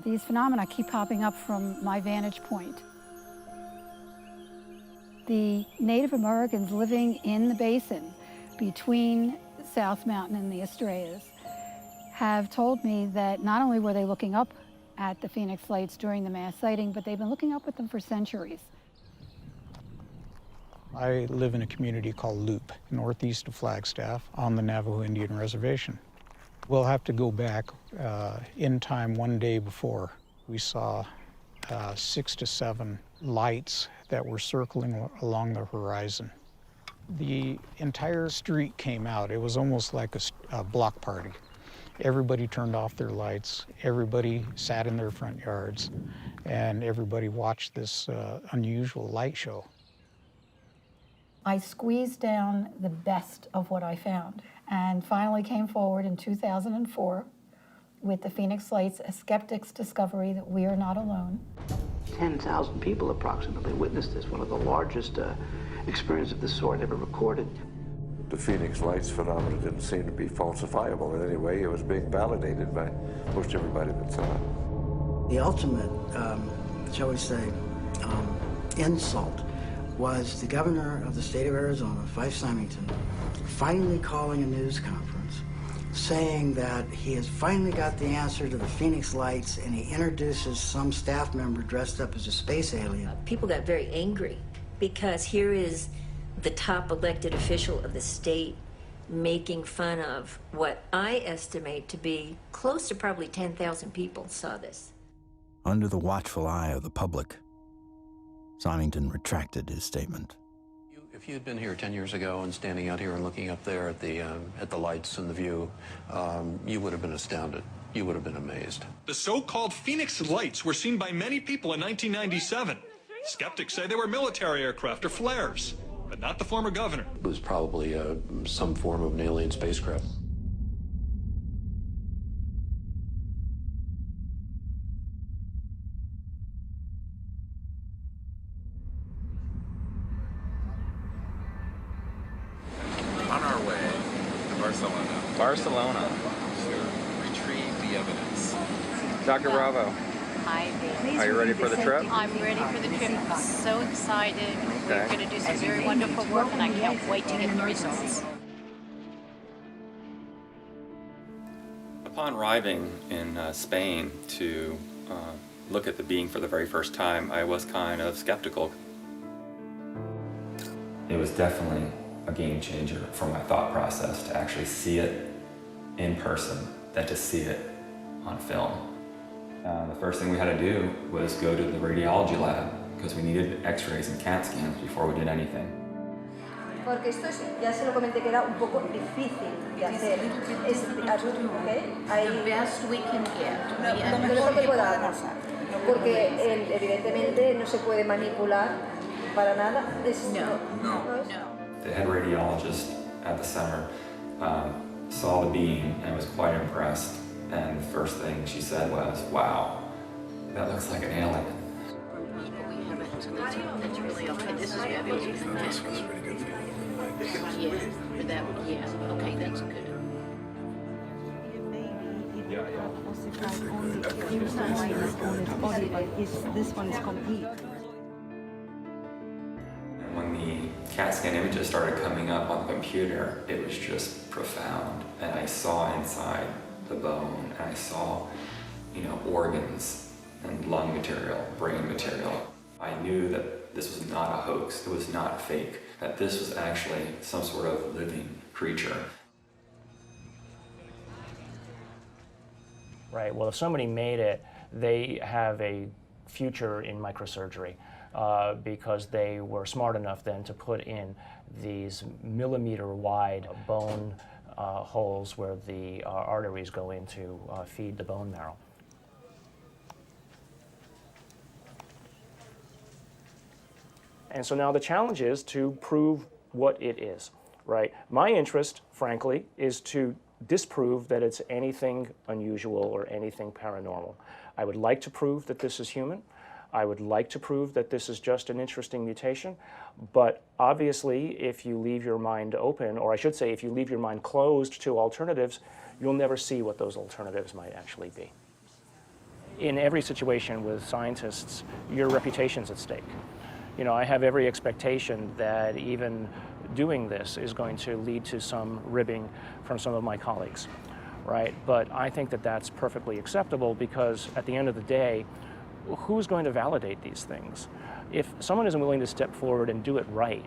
these phenomena keep popping up from my vantage point. The Native Americans living in the basin between South Mountain and the Estrellas have told me that not only were they looking up at the Phoenix Lights during the mass sighting, but they've been looking up at them for centuries. I live in a community called Loop, northeast of Flagstaff, on the Navajo Indian Reservation. We'll have to go back in time one day before. We saw 6 to 7 lights that were circling along the horizon. The entire street came out. It was almost like a block party. Everybody turned off their lights, everybody sat in their front yards, and everybody watched this unusual light show. I squeezed down the best of what I found and finally came forward in 2004 with the Phoenix Lights, a skeptic's discovery that we are not alone. 10,000 people approximately witnessed this, one of the largest experiences of this sort ever recorded. The Phoenix Lights phenomenon didn't seem to be falsifiable in any way. It was being validated by most everybody that saw it. The ultimate, shall we say, insult was the governor of the state of Arizona, Fife Symington, finally calling a news conference saying that he has finally got the answer to the Phoenix Lights, and he introduces some staff member dressed up as a space alien. People got very angry because here is the top elected official of the state making fun of what I estimate to be close to probably 10,000 people saw this. Under the watchful eye of the public, Symington retracted his statement. If you had been here 10 years ago and standing out here and looking up there at the lights and the view, you would have been astounded. You would have been amazed. The so-called Phoenix Lights were seen by many people in 1997. Skeptics say they were military aircraft or flares, but not the former governor. It was probably some form of an alien spacecraft. On our way to Barcelona. Barcelona. To retrieve the evidence. Dr. Bravo. Hi, baby. Are you ready for the trip? I'm ready for the trip. I'm so excited. Okay. We're going to do some very wonderful work, and I can't wait to get the results. Upon arriving in Spain to look at the being for the very first time, I was kind of skeptical. It was definitely a game changer for my thought process to actually see it in person than to see it on film. The first thing we had to do was go to the radiology lab because we needed x-rays and CAT scans before we did anything. Porque esto ya se lo comenté que era un poco difícil de hacer. Es, ¿okay? The best we can get. Lo mejor que podamos. Porque evidentemente no se puede manipular para nada. No. The head radiologist at the center saw the beam and was quite impressed. And the first thing she said was, "Wow, that looks like an alien." That's really okay. This is fabulous. This one's pretty good for you. Yeah, for that one, yeah. Okay, that's good. This one is complete. When the CAT scan images started coming up on the computer, it was just profound. And I saw inside the bone, and I saw, organs and lung material, brain material. I knew that this was not a hoax, it was not fake, that this was actually some sort of living creature. Right, well, if somebody made it, they have a future in microsurgery because they were smart enough then to put in these millimeter-wide bone holes where the arteries go in to feed the bone marrow. And so now the challenge is to prove what it is, right? My interest, frankly, is to disprove that it's anything unusual or anything paranormal. I would like to prove that this is human. I would like to prove that this is just an interesting mutation. But obviously, if you leave your mind open, or I should say, if you leave your mind closed to alternatives, you'll never see what those alternatives might actually be. In every situation with scientists, your reputation's at stake. I have every expectation that even doing this is going to lead to some ribbing from some of my colleagues, right? But I think that that's perfectly acceptable because at the end of the day, who's going to validate these things? If someone isn't willing to step forward and do it right,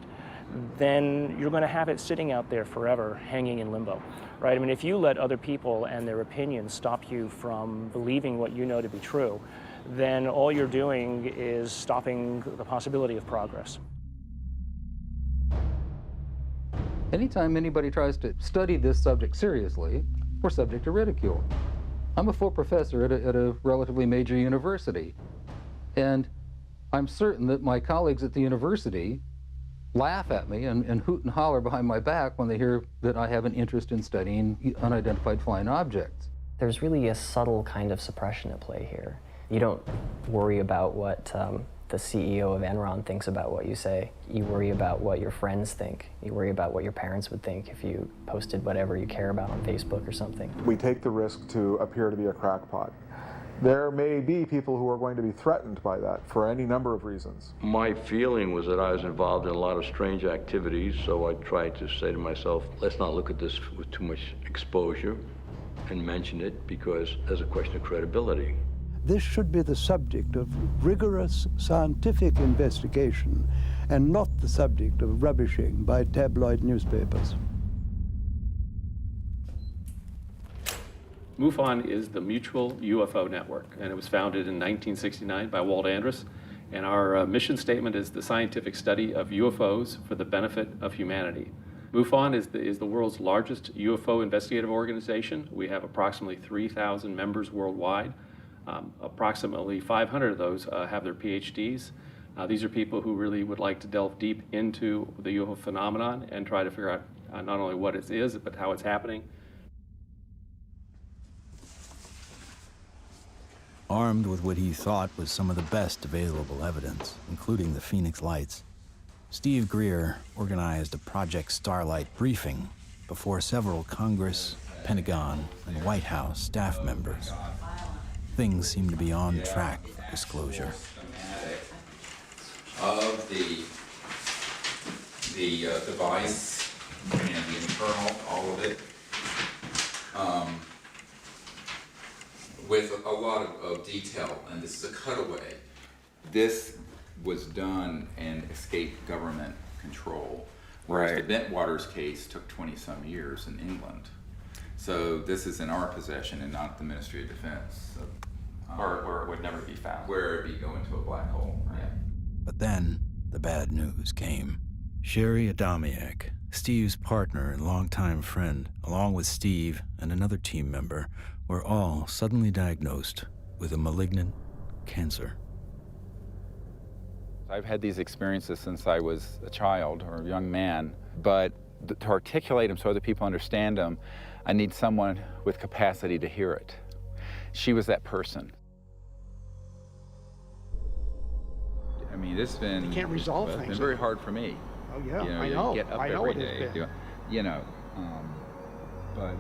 then you're going to have it sitting out there forever, hanging in limbo, right? I mean, if you let other people and their opinions stop you from believing what you know to be true, then all you're doing is stopping the possibility of progress. Anytime anybody tries to study this subject seriously, we're subject to ridicule. I'm a full professor at a relatively major university, and I'm certain that my colleagues at the university laugh at me and hoot and holler behind my back when they hear that I have an interest in studying unidentified flying objects. There's really a subtle kind of suppression at play here. You don't worry about what the CEO of Enron thinks about what you say. You worry about what your friends think. You worry about what your parents would think if you posted whatever you care about on Facebook or something. We take the risk to appear to be a crackpot. There may be people who are going to be threatened by that for any number of reasons. My feeling was that I was involved in a lot of strange activities, so I tried to say to myself, let's not look at this with too much exposure and mention it because there's a question of credibility. This should be the subject of rigorous scientific investigation and not the subject of rubbishing by tabloid newspapers. MUFON is the Mutual UFO Network, and it was founded in 1969 by Walt Andrus. And our mission statement is the scientific study of UFOs for the benefit of humanity. MUFON is the world's largest UFO investigative organization. We have approximately 3,000 members worldwide. Approximately 500 of those have their PhDs. These are people who really would like to delve deep into the UFO phenomenon and try to figure out not only what it is, but how it's happening. Armed with what he thought was some of the best available evidence, including the Phoenix Lights, Steve Greer organized a Project Starlight briefing before several Congress, Pentagon, and White House staff members. Things seem to be on track for disclosure. Of the device and the internal, all of it. with a lot of detail, and this is a cutaway. This was done and escaped government control, whereas the Bentwaters case took 20-some years in England. So this is in our possession and not the Ministry of Defense. So, where it would never be found. Where it'd be going to a black hole. Right. But then, the bad news came. Sherry Adamiak, Steve's partner and longtime friend, along with Steve and another team member, were all suddenly diagnosed with a malignant cancer. I've had these experiences since I was a child or a young man, but to articulate them so other people understand them, I need someone with capacity to hear it. She was that person. I mean, it's been, you can't resolve it's things. been very hard for me. Oh yeah, you know, I know. You get up I know every it has day, been. you know, but.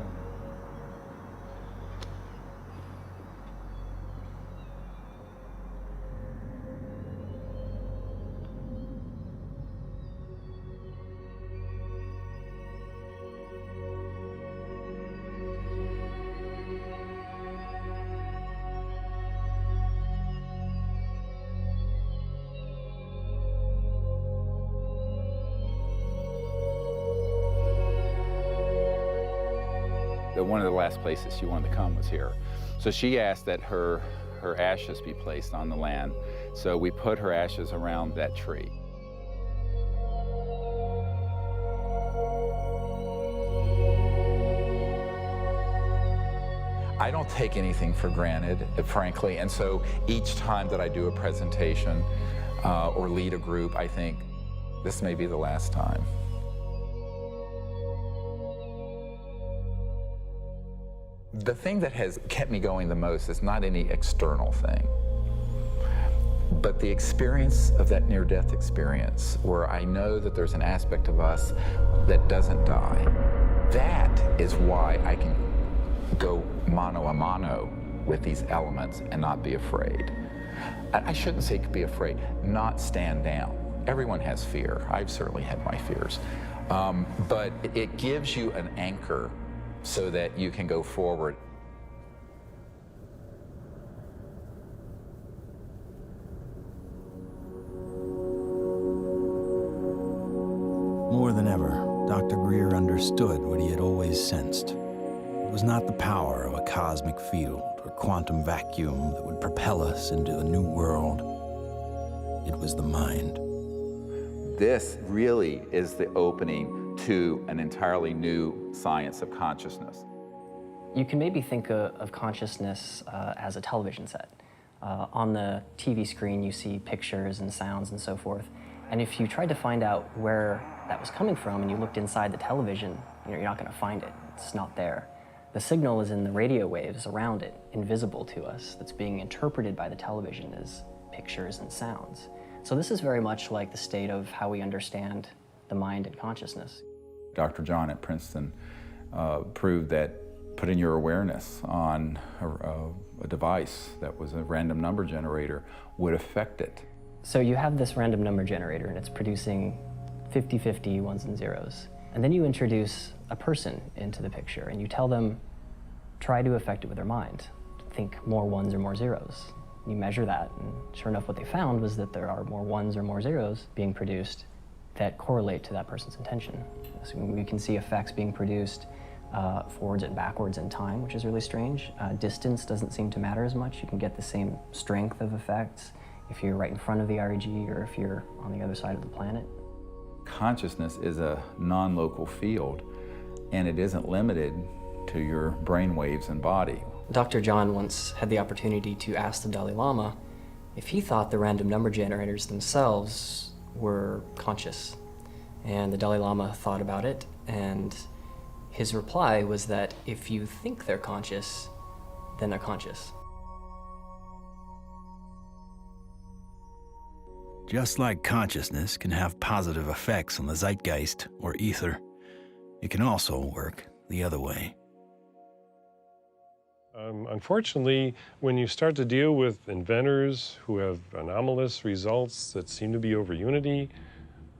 One of the last places she wanted to come was here. So she asked that her ashes be placed on the land. So we put her ashes around that tree. I don't take anything for granted, frankly, and so each time that I do a presentation or lead a group, I think, this may be the last time. The thing that has kept me going the most is not any external thing, but the experience of that near-death experience where I know that there's an aspect of us that doesn't die. That is why I can go mano a mano with these elements and not be afraid. I shouldn't say be afraid, not stand down. Everyone has fear. I've certainly had my fears. But it gives you an anchor so that you can go forward. More than ever, Dr. Greer understood what he had always sensed. It was not the power of a cosmic field or quantum vacuum that would propel us into a new world. It was the mind. This really is the opening to an entirely new science of consciousness. You can maybe think of consciousness as a television set. On the TV screen, you see pictures and sounds and so forth. And if you tried to find out where that was coming from and you looked inside the television, you're not going to find it. It's not there. The signal is in the radio waves around it, invisible to us, that's being interpreted by the television as pictures and sounds. So this is very much like the state of how we understand the mind and consciousness. Dr. John at Princeton proved that putting your awareness on a device that was a random number generator would affect it. So you have this random number generator and it's producing 50-50 ones and zeros. And then you introduce a person into the picture and you tell them, try to affect it with their mind. Think more ones or more zeros. You measure that, and sure enough what they found was that there are more ones or more zeros being produced that correlate to that person's intention. So we can see effects being produced forwards and backwards in time, which is really strange. Distance doesn't seem to matter as much. You can get the same strength of effects if you're right in front of the REG or if you're on the other side of the planet. Consciousness is a non-local field, and it isn't limited to your brain waves and body. Dr. John once had the opportunity to ask the Dalai Lama if he thought the random number generators themselves were conscious. And the Dalai Lama thought about it, and his reply was that if you think they're conscious, then they're conscious. Just like consciousness can have positive effects on the zeitgeist or ether, it can also work the other way. Unfortunately, when you start to deal with inventors who have anomalous results that seem to be over unity,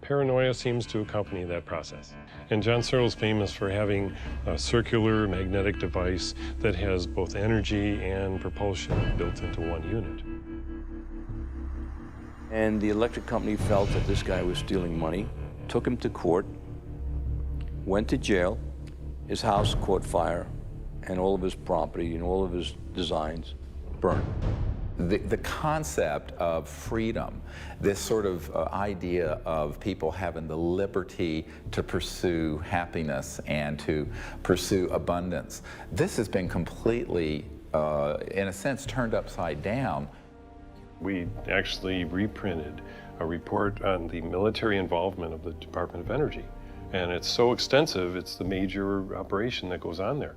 Paranoia seems to accompany that process. And John Searle's famous for having a circular magnetic device that has both energy and propulsion built into one unit. And the electric company felt that this guy was stealing money, took him to court, went to jail, his house caught fire, and all of his property and all of his designs burned. The concept of freedom, this sort of idea of people having the liberty to pursue happiness and to pursue abundance, this has been completely, in a sense, turned upside down. We actually reprinted a report on the military involvement of the Department of Energy. And it's so extensive, it's the major operation that goes on there.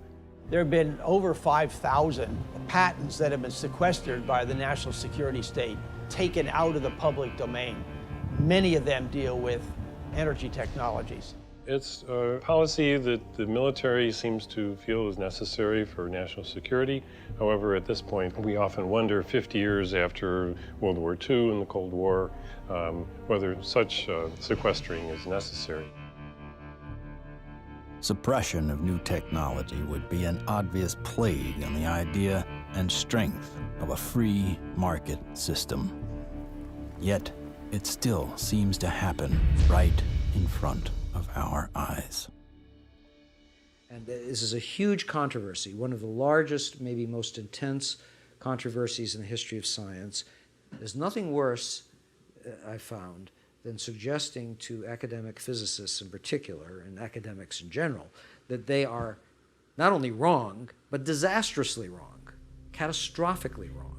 There have been over 5,000 patents that have been sequestered by the national security state, taken out of the public domain. Many of them deal with energy technologies. It's a policy that the military seems to feel is necessary for national security. However, at this point, we often wonder, 50 years after World War II and the Cold War, whether such sequestering is necessary. Suppression of new technology would be an obvious plague on the idea and strength of a free market system. Yet, it still seems to happen right in front of our eyes. And this is a huge controversy, one of the largest, maybe most intense controversies in the history of science. There's nothing worse, I found, than suggesting to academic physicists in particular, and academics in general, that they are not only wrong, but disastrously wrong, catastrophically wrong.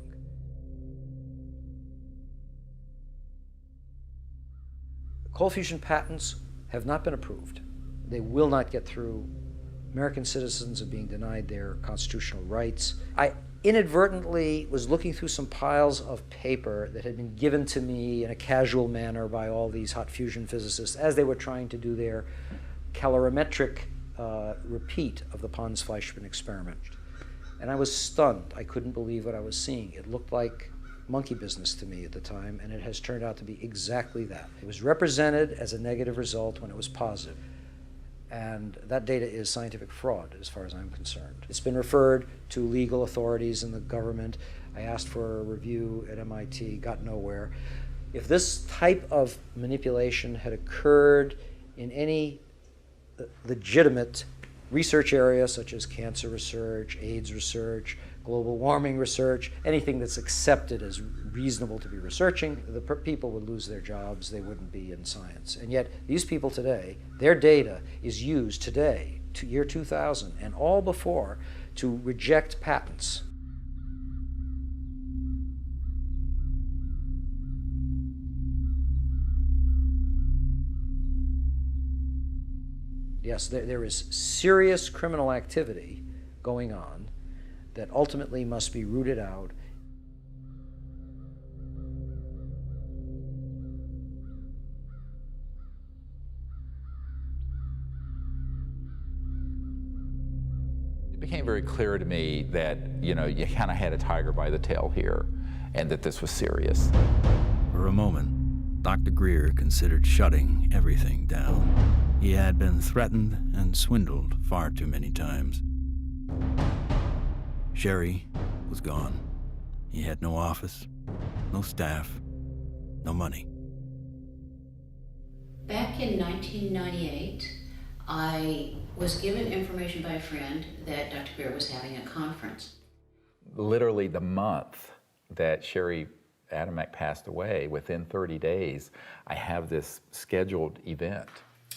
The cold fusion patents have not been approved. They will not get through. American citizens are being denied their constitutional rights. I inadvertently was looking through some piles of paper that had been given to me in a casual manner by all these hot fusion physicists as they were trying to do their calorimetric repeat of the Pons-Fleischmann experiment. And I was stunned. I couldn't believe what I was seeing. It looked like monkey business to me at the time, and it has turned out to be exactly that. It was represented as a negative result when it was positive. And that data is scientific fraud, as far as I'm concerned. It's been referred to legal authorities in the government. I asked for a review at MIT, got nowhere. If this type of manipulation had occurred in any legitimate research area, such as cancer research, AIDS research, global warming research, anything that's accepted as reasonable to be researching, the people would lose their jobs, they wouldn't be in science. And yet, these people today, their data is used today, to year 2000, and all before, to reject patents. Yes, there is serious criminal activity going on that ultimately must be rooted out. It became very clear to me that, you kind of had a tiger by the tail here, and that this was serious. For a moment, Dr. Greer considered shutting everything down. He had been threatened and swindled far too many times. Sherry was gone. He had no office, no staff, no money. Back in 1998, I was given information by a friend that Dr. Greer was having a conference. Literally the month that Sherry Adamek passed away, within 30 days, I have this scheduled event.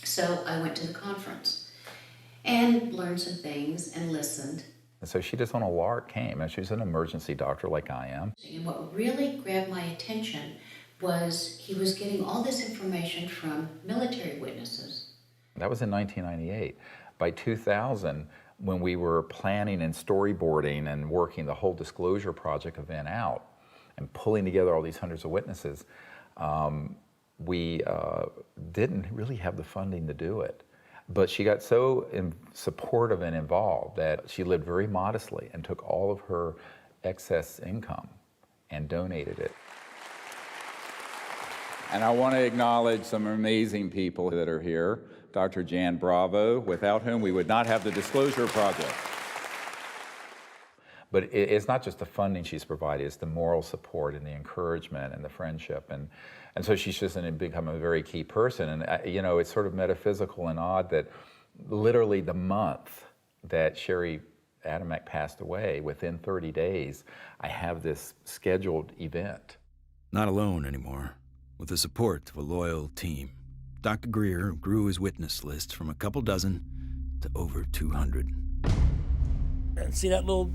So I went to the conference and learned some things and listened. And so she just on a lark came, and she's an emergency doctor like I am. And what really grabbed my attention was he was getting all this information from military witnesses. That was in 1998. By 2000, when we were planning and storyboarding and working the whole disclosure project event out and pulling together all these hundreds of witnesses, we didn't really have the funding to do it. But she got so supportive and involved that she lived very modestly and took all of her excess income and donated it. And I want to acknowledge some amazing people that are here. Dr. Jan Bravo, without whom we would not have the Disclosure Project. But it's not just the funding she's provided, it's the moral support and the encouragement and the friendship. And so she's just become a very key person. And, you know, it's sort of metaphysical and odd that literally the month that Sherry Adamek passed away, within 30 days, I have this scheduled event. Not alone anymore. With the support of a loyal team, Dr. Greer grew his witness list from a couple dozen to over 200. And see that little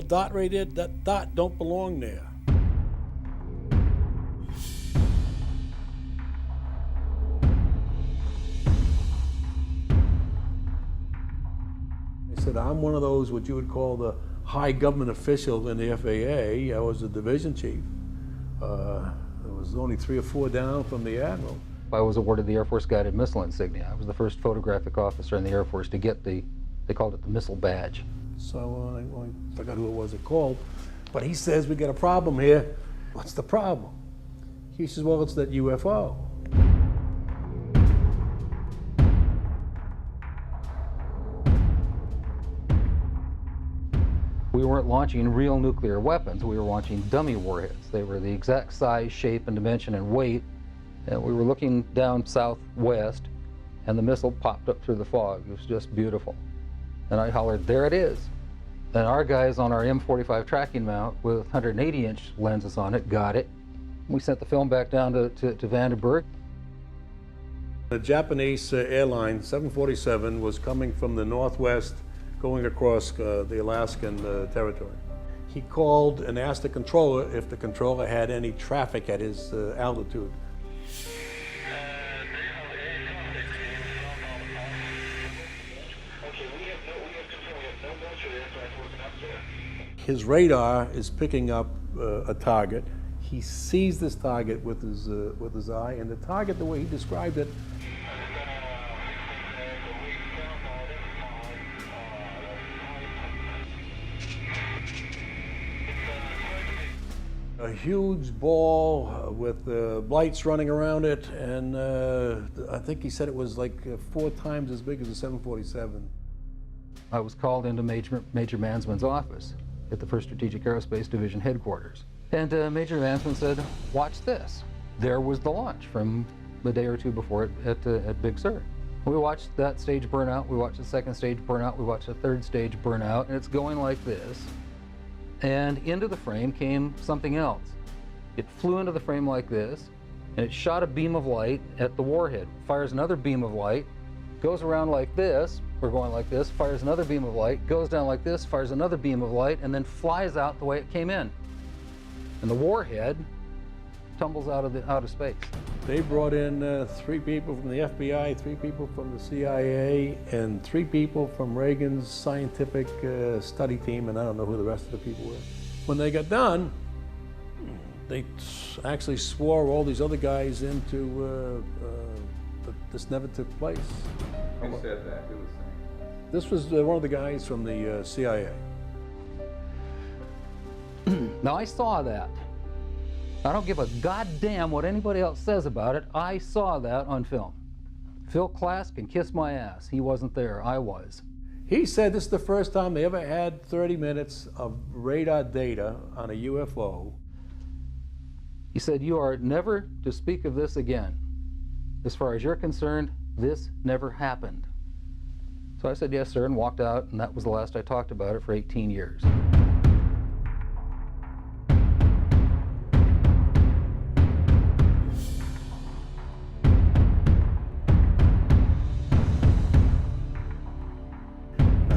dot right there? That dot don't belong there. I said, I'm one of those, what you would call the high government official in the FAA. I was a division chief. There was only 3 or 4 down from the admiral. I was awarded the Air Force Guided Missile Insignia. I was the first photographic officer in the Air Force to get they called it the missile badge. So I forgot who it was that called, but he says, we got a problem here. What's the problem? He says, well, it's that UFO. We weren't launching real nuclear weapons, we were launching dummy warheads. They were the exact size, shape, and dimension and weight. And we were looking down southwest, and the missile popped up through the fog. It was just beautiful. And I hollered, there it is. And our guys on our M45 tracking mount with 180-inch lenses on it got it. We sent the film back down to Vandenberg. The Japanese airline, 747, was coming from the northwest, going across the Alaskan territory. He called and asked the controller if the controller had any traffic at his altitude. His radar is picking up a target. He sees this target with his eye, and the target, the way he described it, a huge ball with lights running around it, and I think he said it was like 4 times as big as a 747. I was called into Major Mansman's office at the 1st Strategic Aerospace Division headquarters. And Major Mansman said, watch this. There was the launch from a day or 2 before it at Big Sur. We watched that stage burn out, we watched the 2nd stage burn out, we watched the 3rd stage burn out, and it's going like this. And into the frame came something else. It flew into the frame like this, and it shot a beam of light at the warhead, fires another beam of light, goes around like this, we're going like this, fires another beam of light, goes down like this, fires another beam of light, and then flies out the way it came in. And the warhead tumbles out of space. They brought in 3 people from the FBI, 3 people from the CIA, and 3 people from Reagan's scientific study team, and I don't know who the rest of the people were. When they got done, they actually swore all these other guys into that this never took place. Who said that? Who was saying? This was one of the guys from the CIA. Now, I saw that. I don't give a goddamn what anybody else says about it. I saw that on film. Phil Klass can kiss my ass. He wasn't there. I was. He said this is the first time they ever had 30 minutes of radar data on a UFO. He said, you are never to speak of this again. As far as you're concerned, this never happened. So I said, yes, sir, and walked out, and that was the last I talked about it for 18 years.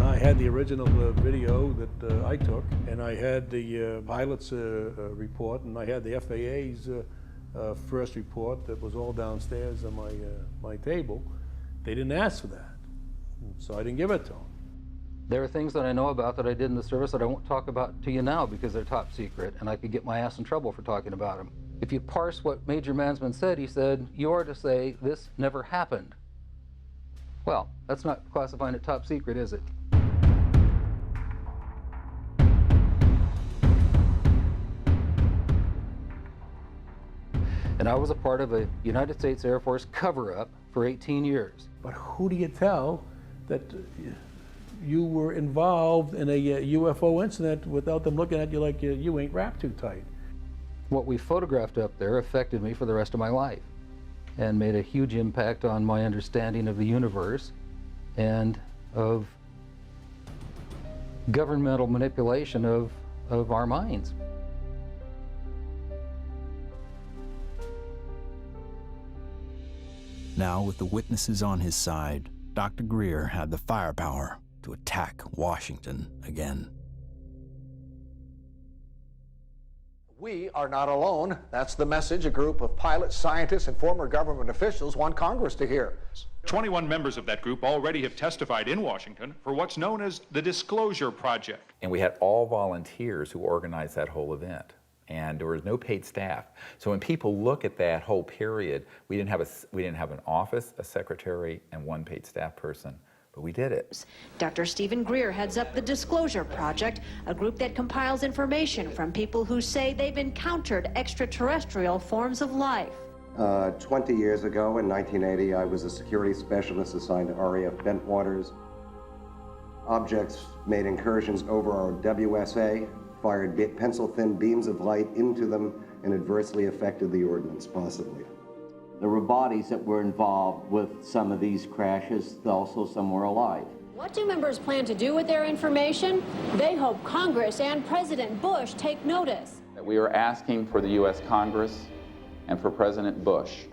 I had the original video that I took, and I had the pilot's report, and I had the FAA's first report that was all downstairs on my table. They didn't ask for that, so I didn't give it to them. There are things that I know about that I did in the service that I won't talk about to you now because they're top secret, and I could get my ass in trouble for talking about them. If you parse what Major Mansman said, he said, you are to say, this never happened. Well, that's not classifying it top secret, is it? And I was a part of a United States Air Force cover-up for 18 years. But who do you tell that you were involved in a UFO incident without them looking at you like you ain't wrapped too tight? What we photographed up there affected me for the rest of my life and made a huge impact on my understanding of the universe and of governmental manipulation of our minds. Now, with the witnesses on his side, Dr. Greer had the firepower to attack Washington again. We are not alone. That's the message a group of pilots, scientists, and former government officials want Congress to hear. 21 members of that group already have testified in Washington for what's known as the Disclosure Project. And we had all volunteers who organized that whole event. And there was no paid staff. So when people look at that whole period, we didn't have an office, a secretary, and one paid staff person. But we did it. Dr. Stephen Greer heads up the Disclosure Project, a group that compiles information from people who say they've encountered extraterrestrial forms of life. 20 years ago, in 1980, I was a security specialist assigned to RAF Bentwaters. Objects made incursions over our WSA, fired pencil-thin beams of light into them, and adversely affected the ordnance, possibly. There were bodies that were involved with some of these crashes, also some were alive. What do members plan to do with their information? They hope Congress and President Bush take notice. We are asking for the U.S. Congress and for President Bush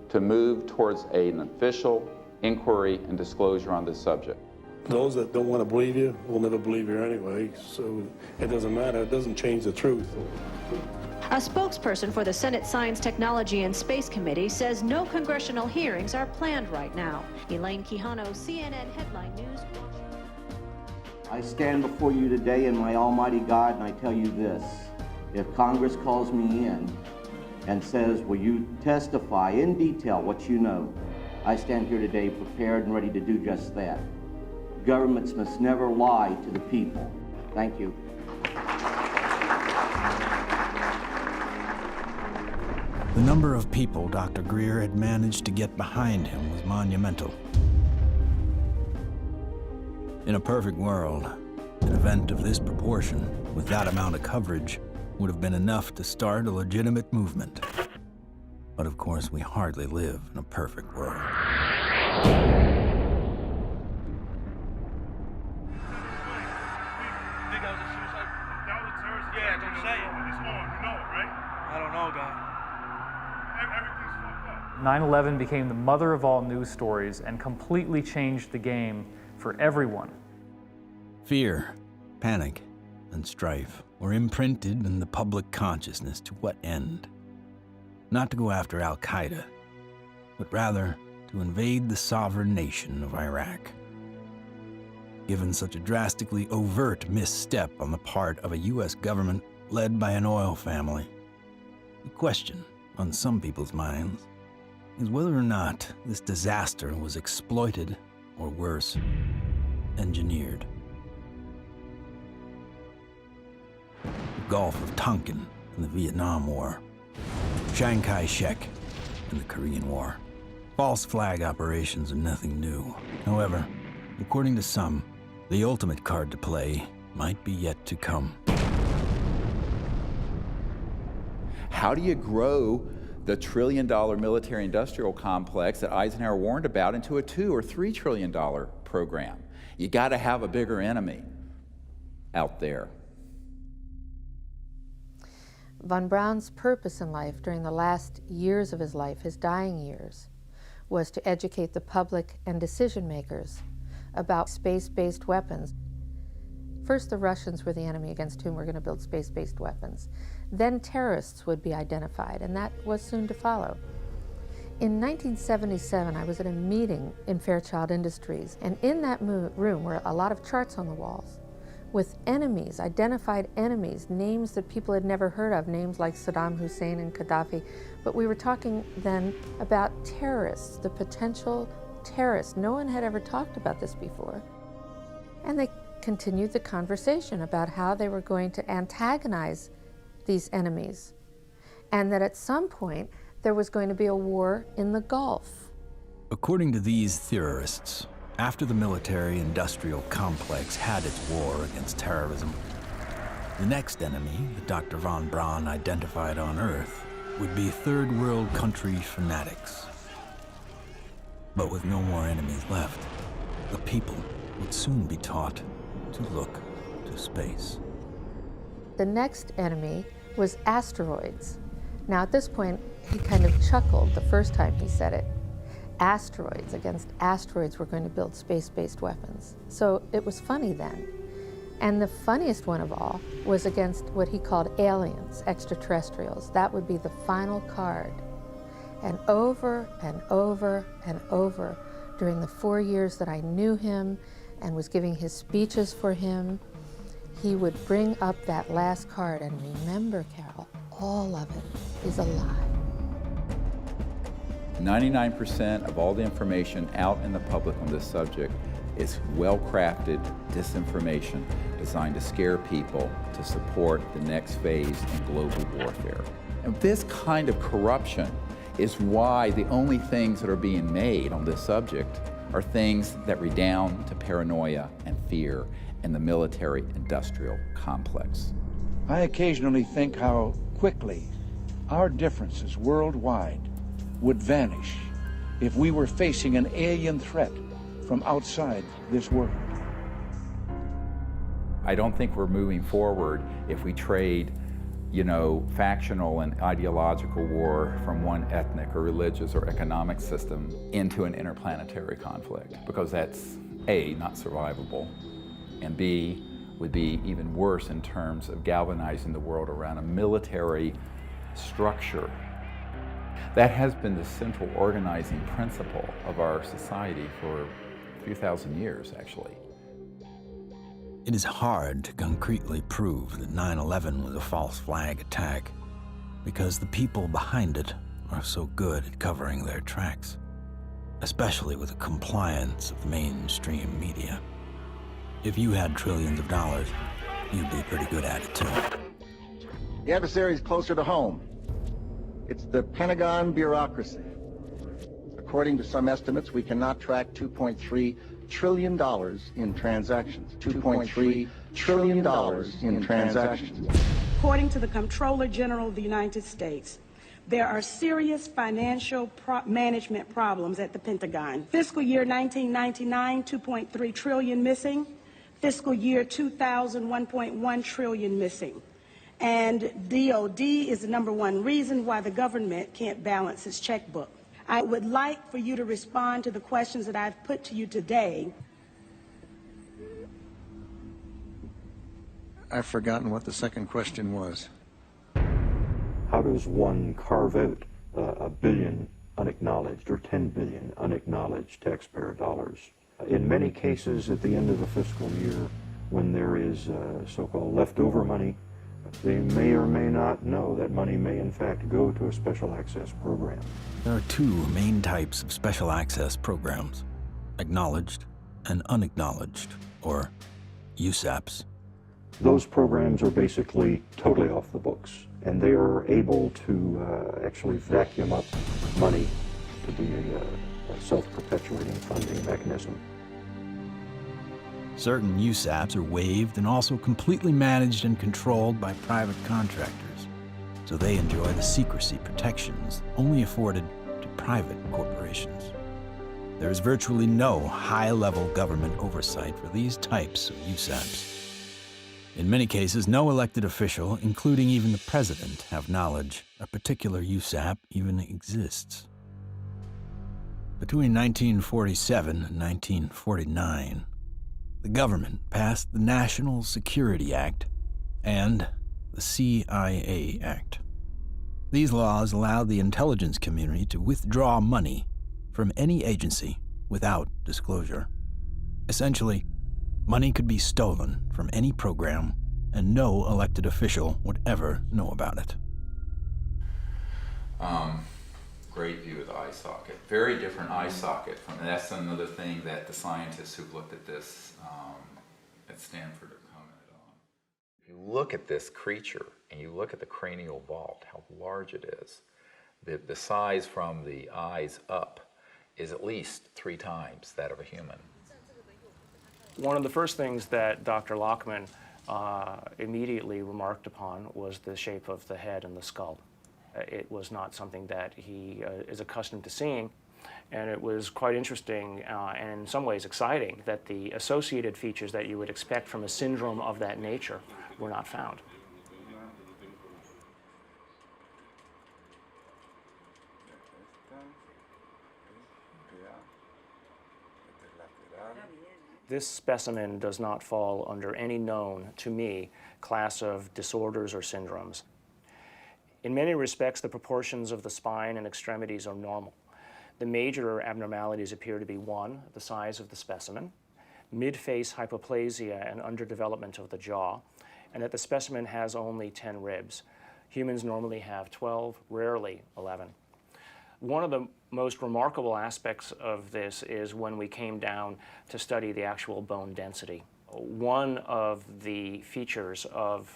to move towards an official inquiry and disclosure on this subject. Those that don't want to believe you will never believe you anyway, so it doesn't matter. It doesn't change the truth. A spokesperson for the Senate Science, Technology, and Space Committee says no congressional hearings are planned right now. Elaine Quijano, CNN Headline News. I stand before you today in my almighty God, and I tell you this. If Congress calls me in and says, will you testify in detail what you know, I stand here today prepared and ready to do just that. Governments must never lie to the people. Thank you. The number of people Dr. Greer had managed to get behind him was monumental. In a perfect world, an event of this proportion, with that amount of coverage, would have been enough to start a legitimate movement. But of course, we hardly live in a perfect world. Yeah, don't say it. It's on, you know it, right? I don't know, guy. Everything's fucked up. 9/11 became the mother of all news stories and completely changed the game for everyone. Fear, panic, and strife were imprinted in the public consciousness to what end? Not to go after Al-Qaeda, but rather to invade the sovereign nation of Iraq. Given such a drastically overt misstep on the part of a U.S. government led by an oil family, the question on some people's minds is whether or not this disaster was exploited, or worse, engineered. The Gulf of Tonkin in the Vietnam War, Chiang Kai-shek in the Korean War. False flag operations are nothing new. However, according to some, the ultimate card to play might be yet to come. How do you grow the trillion-dollar military-industrial complex that Eisenhower warned about into a $2 or $3 trillion program? You got to have a bigger enemy out there. Von Braun's purpose in life during the last years of his life, his dying years, was to educate the public and decision makers about space-based weapons. First, the Russians were the enemy against whom we're going to build space-based weapons. Then terrorists would be identified, and that was soon to follow. In 1977, I was at a meeting in Fairchild Industries, and in that room were a lot of charts on the walls with enemies, identified enemies, names that people had never heard of, names like Saddam Hussein and Gaddafi. But we were talking then about terrorists, the potential terrorists. No one had ever talked about this before. And they continued the conversation about how they were going to antagonize these enemies, and that at some point there was going to be a war in the Gulf. According to these theorists, after the military-industrial complex had its war against terrorism, the next enemy that Dr. von Braun identified on Earth would be third world country fanatics. But with no more enemies left, the people would soon be taught to look to space. The next enemy was asteroids. Now at this point, he kind of chuckled the first time he said it. Asteroids, against asteroids, we're going to build space-based weapons. So it was funny then. And the funniest one of all was against what he called aliens, extraterrestrials. That would be the final card. And over and over and over, during the 4 years that I knew him and was giving his speeches for him, he would bring up that last card. And remember, Carol, all of it is a lie. 99% of all the information out in the public on this subject is well-crafted disinformation designed to scare people to support the next phase in global warfare. And this kind of corruption is why the only things that are being made on this subject are things that redound to paranoia and fear in the military-industrial complex. I occasionally think how quickly our differences worldwide would vanish if we were facing an alien threat from outside this world. I don't think we're moving forward if we trade, factional and ideological war from one ethnic or religious or economic system into an interplanetary conflict, because that's A, not survivable, and B, would be even worse in terms of galvanizing the world around a military structure. That has been the central organizing principle of our society for a few thousand years, actually. It is hard to concretely prove that 9/11 was a false flag attack because the people behind it are so good at covering their tracks, especially with the compliance of the mainstream media. If you had trillions of dollars, you'd be pretty good at it too. The adversary is closer to home. It's the Pentagon bureaucracy. According to some estimates, we cannot track $2.3 trillion in transactions. $2.3 trillion in transactions. According to the Comptroller General of the United States, there are serious financial management problems at the Pentagon. Fiscal year 1999, 2.3 trillion missing. Fiscal year 2000, 1.1 trillion missing. And DOD is the #1 reason why the government can't balance its checkbook. I would like for you to respond to the questions that I've put to you today. I've forgotten what the second question was. How does one carve out a billion unacknowledged or 10 billion unacknowledged taxpayer dollars? In many cases, at the end of the fiscal year, when there is so-called leftover money, they may or may not know that money may in fact go to a special access program. There are two main types of special access programs: acknowledged and unacknowledged, or USAPs. Those programs are basically totally off the books, and they are able to actually vacuum up money to be a self-perpetuating funding mechanism. Certain USAPs are waived and also completely managed and controlled by private contractors, so they enjoy the secrecy protections only afforded to private corporations. There is virtually no high-level government oversight for these types of USAPs. In many cases, no elected official, including even the president, have knowledge a particular USAP even exists. Between 1947 and 1949, the government passed the National Security Act and the CIA Act. These laws allowed the intelligence community to withdraw money from any agency without disclosure. Essentially, money could be stolen from any program, and no elected official would ever know about it. Great view of the eye socket. Very different eye socket from, and that's another thing that the scientists who've looked at this at Stanford have commented on. If you look at this creature and you look at the cranial vault, how large it is, The size from the eyes up is at least 3 times that of a human. One of the first things that Dr. Lockman immediately remarked upon was the shape of the head and the skull. It was not something that he is accustomed to seeing, and it was quite interesting and in some ways exciting that the associated features that you would expect from a syndrome of that nature were not found. This specimen does not fall under any known, to me, class of disorders or syndromes. In many respects, the proportions of the spine and extremities are normal. The major abnormalities appear to be 1, the size of the specimen, mid-face hypoplasia and underdevelopment of the jaw, and that the specimen has only 10 ribs. Humans normally have 12, rarely 11. One of the most remarkable aspects of this is when we came down to study the actual bone density. One of the features of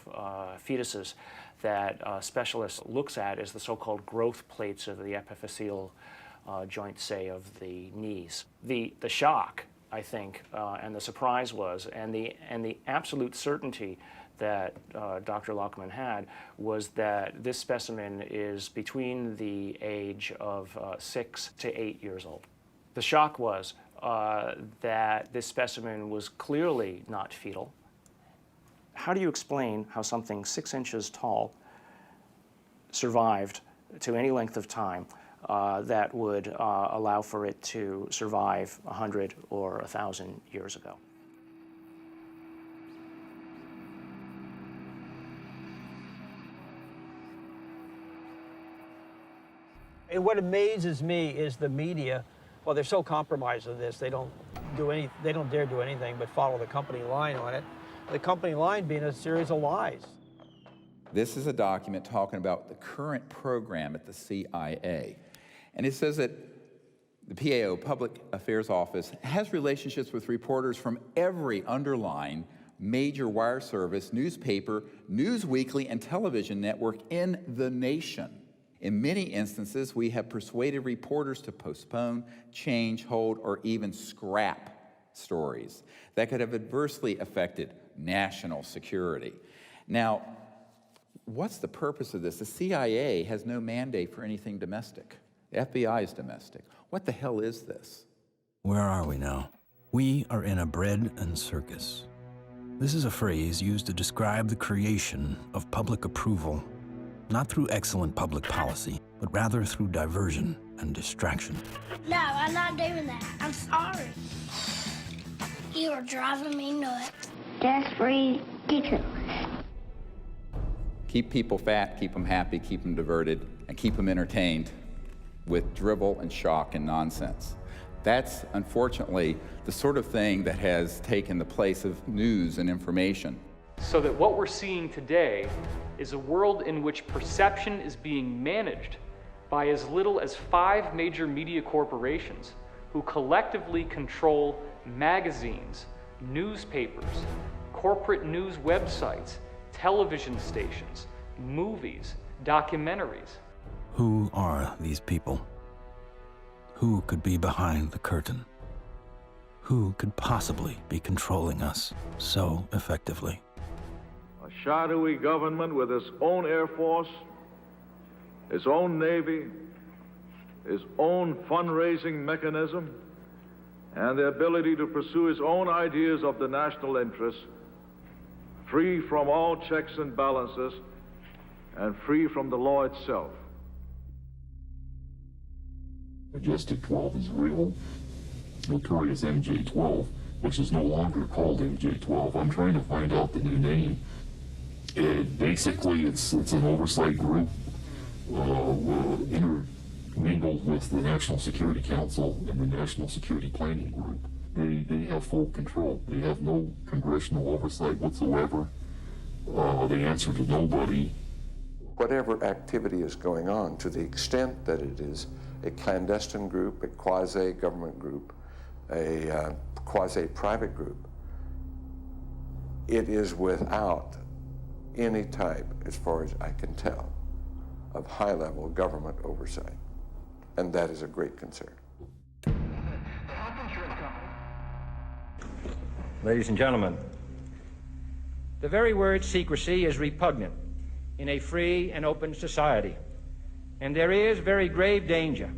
fetuses that specialists looks at is the so-called growth plates of the epiphyseal joint, say, of the knees. The shock, I think, and the surprise was, and the absolute certainty that Dr. Lockman had was that this specimen is between the age of 6 to 8 years old. The shock was that this specimen was clearly not fetal. How do you explain how something 6 inches tall survived to any length of time that would allow for it to survive 100 or 1,000 years ago? And what amazes me is the media. Well, they're so compromised on this, they don't dare do anything but follow the company line on it. The company line being a series of lies. This is a document talking about the current program at the CIA. And it says that the PAO, Public Affairs Office, has relationships with reporters from every underlying major wire service, newspaper, news weekly, and television network in the nation. In many instances, we have persuaded reporters to postpone, change, hold, or even scrap stories that could have adversely affected national security. Now, what's the purpose of this? The CIA has no mandate for anything domestic. The FBI is domestic. What the hell is this? Where are we now? We are in a bread and circus. This is a phrase used to describe the creation of public approval, not through excellent public policy, but rather through diversion and distraction. No, I'm not doing that. I'm sorry. You are driving me nuts. That's ridiculous. Keep people fat, keep them happy, keep them diverted, and keep them entertained with drivel and shock and nonsense. That's, unfortunately, the sort of thing that has taken the place of news and information. So that what we're seeing today is a world in which perception is being managed by as little as 5 major media corporations who collectively control magazines, newspapers, corporate news websites, television stations, movies, documentaries. Who are these people? Who could be behind the curtain? Who could possibly be controlling us so effectively? A shadowy government with its own Air Force, its own Navy, its own fundraising mechanism, and the ability to pursue its own ideas of the national interest, free from all checks and balances, and free from the law itself. Majestic 12 is real. Notorious MJ-12, which is no longer called MJ-12. I'm trying to find out the new name. Basically, it's an oversight group intermingled with the National Security Council and the National Security Planning Group. They have full control. They have no congressional oversight whatsoever. They answer to nobody. Whatever activity is going on, to the extent that it is a clandestine group, a quasi-government group, a quasi-private group, it is without any type, as far as I can tell, of high-level government oversight. And that is a great concern. Ladies and gentlemen, the very word secrecy is repugnant in a free and open society, and there is very grave danger,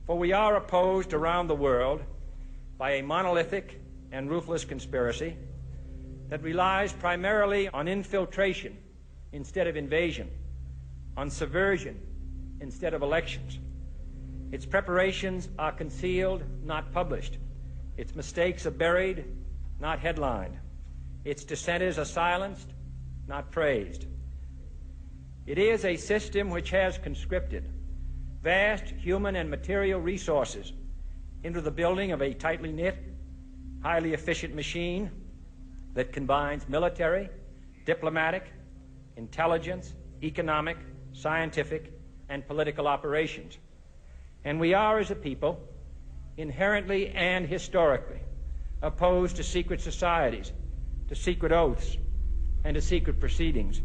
for we are opposed around the world by a monolithic and ruthless conspiracy that relies primarily on infiltration instead of invasion, on subversion instead of elections. Its preparations are concealed, not published. Its mistakes are buried, not headlined. Its dissenters are silenced, not praised. It is a system which has conscripted vast human and material resources into the building of a tightly knit, highly efficient machine that combines military, diplomatic, intelligence, economic, scientific, and political operations. And we are, as a people, inherently and historically opposed to secret societies, to secret oaths, and to secret proceedings.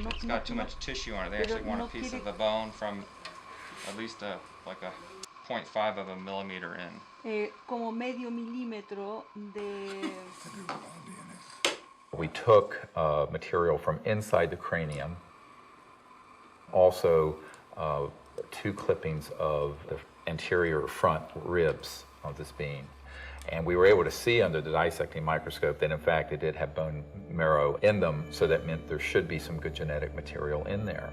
It's got too much tissue on it. They actually want a piece of the bone from at least like a 0.5 of a millimeter in. Como medio milímetro de... We took material from inside the cranium, also 2 clippings of the anterior front ribs of this being. And we were able to see under the dissecting microscope that in fact it did have bone marrow in them, so that meant there should be some good genetic material in there.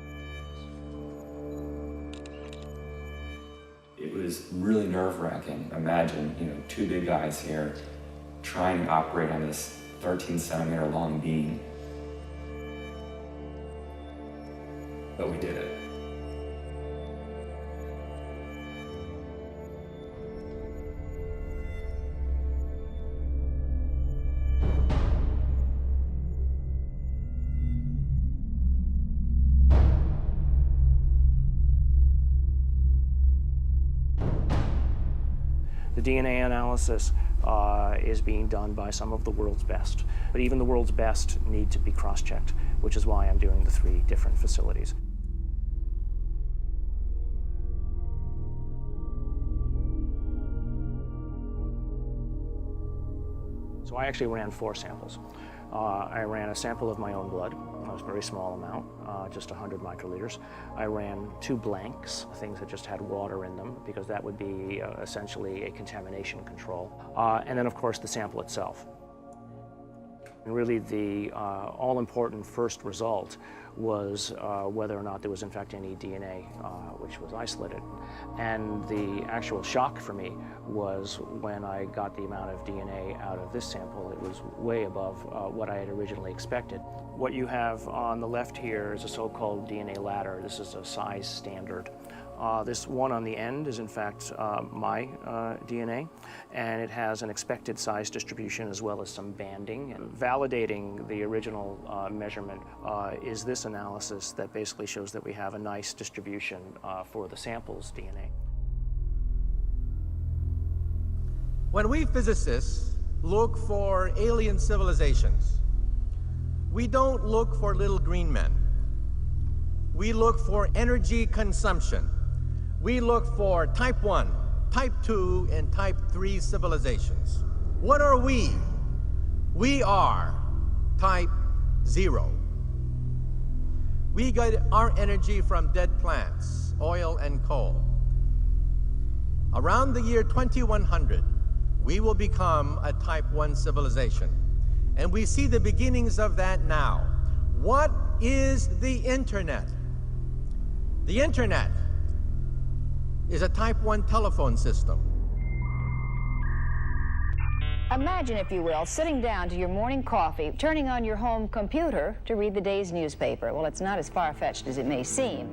It was really nerve-wracking. Imagine, 2 big guys here trying to operate on this 13-centimeter long beam. But we did it. The DNA analysis is being done by some of the world's best, but even the world's best need to be cross-checked, which is why I'm doing the 3 different facilities. So I actually ran 4 samples. I ran a sample of my own blood. It was a very small amount, just 100 microliters. I ran 2 blanks, things that just had water in them, because that would be essentially a contamination control. And then, of course, the sample itself. And really, the all-important first result was whether or not there was, in fact, any DNA which was isolated. And the actual shock for me was when I got the amount of DNA out of this sample. It was way above what I had originally expected. What you have on the left here is a so-called DNA ladder. This is a size standard. This one on the end is in fact my DNA, and it has an expected size distribution as well as some banding. And validating the original measurement is this analysis that basically shows that we have a nice distribution for the sample's DNA. When we physicists look for alien civilizations, we don't look for little green men. We look for energy consumption. We look for type 1, type 2, and type 3 civilizations. What are we? We are type 0. We get our energy from dead plants, oil and coal. Around the year 2100, we will become a type 1 civilization. And we see the beginnings of that now. What is the internet? The internet is a type 1 telephone system. Imagine, if you will, sitting down to your morning coffee, turning on your home computer to read the day's newspaper. Well, it's not as far-fetched as it may seem.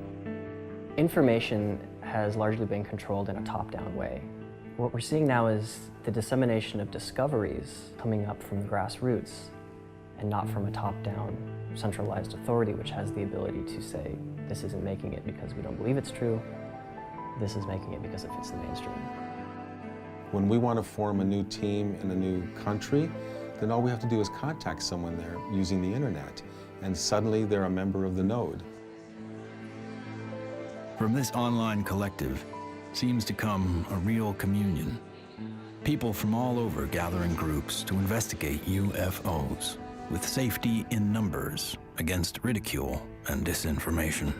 Information has largely been controlled in a top-down way. What we're seeing now is the dissemination of discoveries coming up from the grassroots and not from a top-down centralized authority which has the ability to say, this isn't making it because we don't believe it's true, this is making it because it fits the mainstream. When we want to form a new team in a new country, then all we have to do is contact someone there using the internet, and suddenly they're a member of the node. From this online collective seems to come a real communion. People from all over gather in groups to investigate UFOs, with safety in numbers against ridicule and disinformation.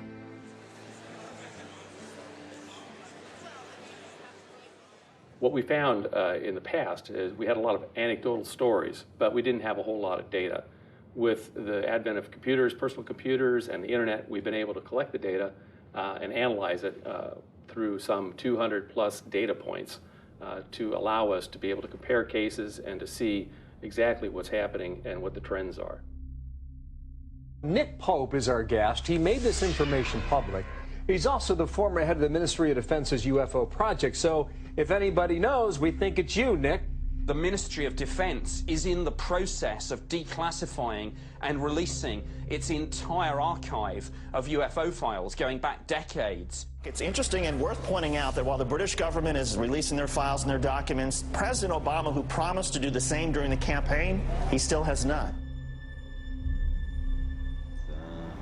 What we found in the past is we had a lot of anecdotal stories, but we didn't have a whole lot of data. With the advent of computers, personal computers, and the internet, we've been able to collect the data and analyze it through some 200 plus data points to allow us to be able to compare cases and to see exactly what's happening and what the trends are. Nick Pope is our guest. He made this information public. He's also the former head of the Ministry of Defense's UFO project, so if anybody knows, we think it's you, Nick. The Ministry of Defense is in the process of declassifying and releasing its entire archive of UFO files going back decades. It's interesting and worth pointing out that while the British government is releasing their files and their documents, President Obama, who promised to do the same during the campaign, he still has not.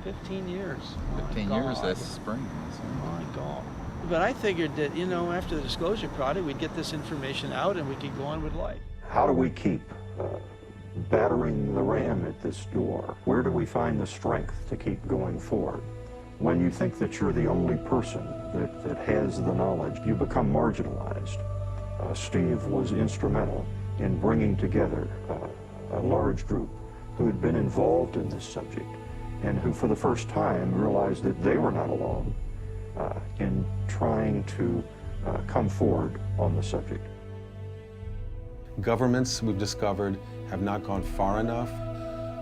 15 years. 15 years this spring. Oh my God. But I figured that, you know, after the disclosure project, we'd get this information out and we could go on with life. How do we keep battering the ram at this door? Where do we find the strength to keep going forward? When you think that you're the only person that has the knowledge, you become marginalized. Steve was instrumental in bringing together a large group who had been involved in this subject and who for the first time realized that they were not alone in trying to come forward on the subject. Governments, we've discovered, have not gone far enough,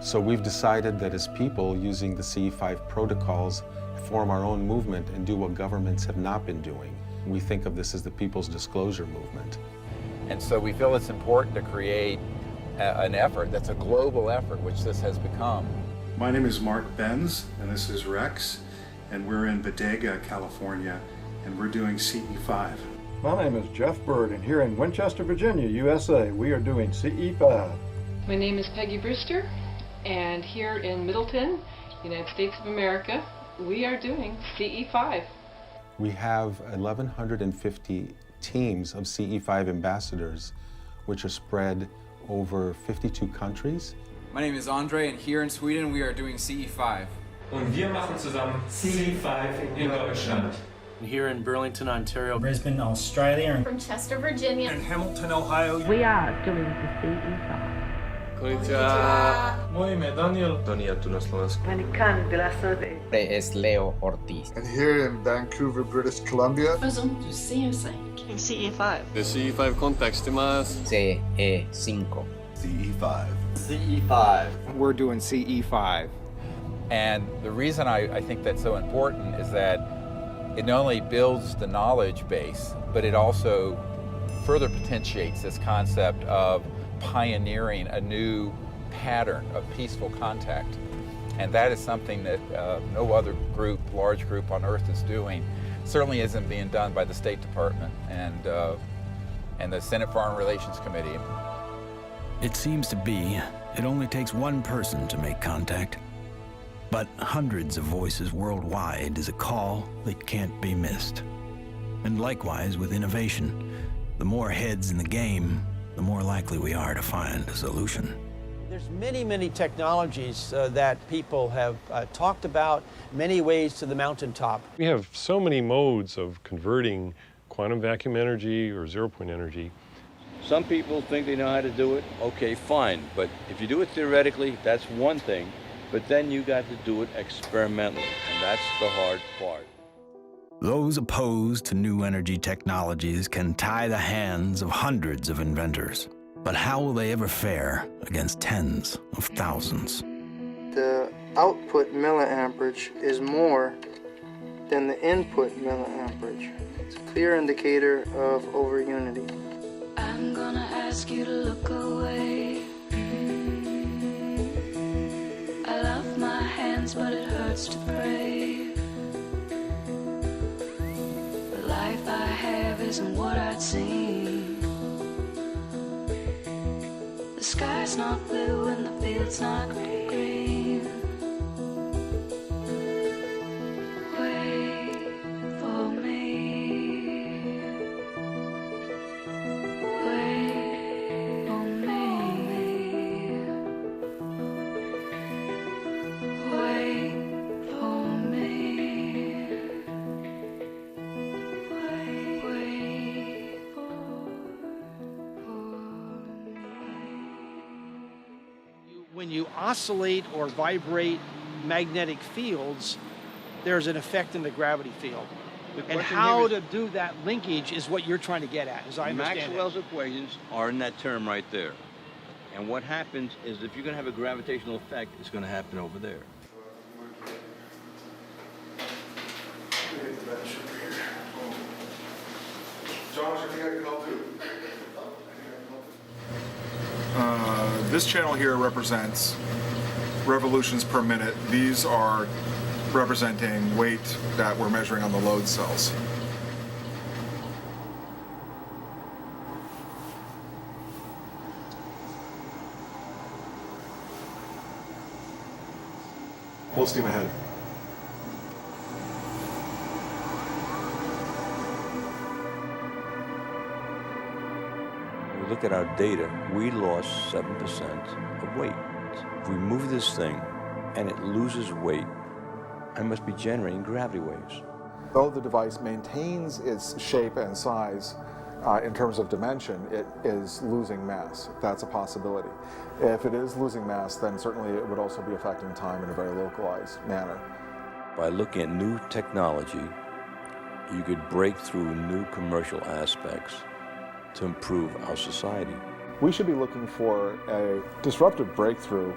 so we've decided that as people, using the CE5 protocols, form our own movement and do what governments have not been doing. We think of this as the People's Disclosure Movement. And so we feel it's important to create an effort that's a global effort, which this has become. My name is Mark Benz, and this is Rex, and we're in Bodega, California, and we're doing CE5. My name is Jeff Bird, and here in Winchester, Virginia, USA, we are doing CE5. My name is Peggy Brewster, and here in Middleton, United States of America, we are doing CE5. We have 1,150 teams of CE5 ambassadors, which are spread over 52 countries. My name is Andre, and here in Sweden, we are doing CE5. Und wir machen zusammen CE5 in Deutschland. Here in Burlington, Ontario. Brisbane, Australia. From Chester, Virginia. And Hamilton, Ohio. We are doing the CE5. Konnichiwa. Moje ime Daniel. Daniel tu na Slovensku. Manikan de la Sade. Es Leo Ortiz. And here in Vancouver, British Columbia. Faisons du CE5. CE5. The CE5 context más. CE5. CE5. CE5. We're doing CE5. And the reason I think that's so important is that it not only builds the knowledge base, but it also further potentiates this concept of pioneering a new pattern of peaceful contact. And that is something that no other group, large group on Earth is doing. Certainly isn't being done by the State Department and the Senate Foreign Relations Committee. It seems to be it only takes one person to make contact. But hundreds of voices worldwide is a call that can't be missed. And likewise with innovation, the more heads in the game, the more likely we are to find a solution. There's many, many technologies that people have talked about, many ways to the mountaintop. We have so many modes of converting quantum vacuum energy or zero-point energy. Some people think they know how to do it. Okay, fine. But if you do it theoretically, that's one thing. But then you got to do it experimentally, and that's the hard part. Those opposed to new energy technologies can tie the hands of hundreds of inventors. But how will they ever fare against tens of thousands? The output milliamperage is more than the input milliamperage. It's a clear indicator of over-unity. I'm gonna ask you to look away. I love my hands, but it hurts to pray. The life I have isn't what I'd seen. The sky's not blue and the field's not green. Wait for me. Wait for me. Wait for me. Wait for When you oscillate or vibrate magnetic fields, there's an effect in the gravity field. And how to do that linkage is what you're trying to get at, as I understand it. Maxwell's equations are in that term right there. And what happens is if you're going to have a gravitational effect, it's going to happen over there. This channel here represents revolutions per minute. These are representing weight that we're measuring on the load cells. Full steam ahead. When we look at our data, we lost 7% of weight. If we move this thing and it loses weight, I must be generating gravity waves. Though the device maintains its shape and size in terms of dimension, it is losing mass. That's a possibility. If it is losing mass, then certainly it would also be affecting time in a very localized manner. By looking at new technology, you could break through new commercial aspects to improve our society. We should be looking for a disruptive breakthrough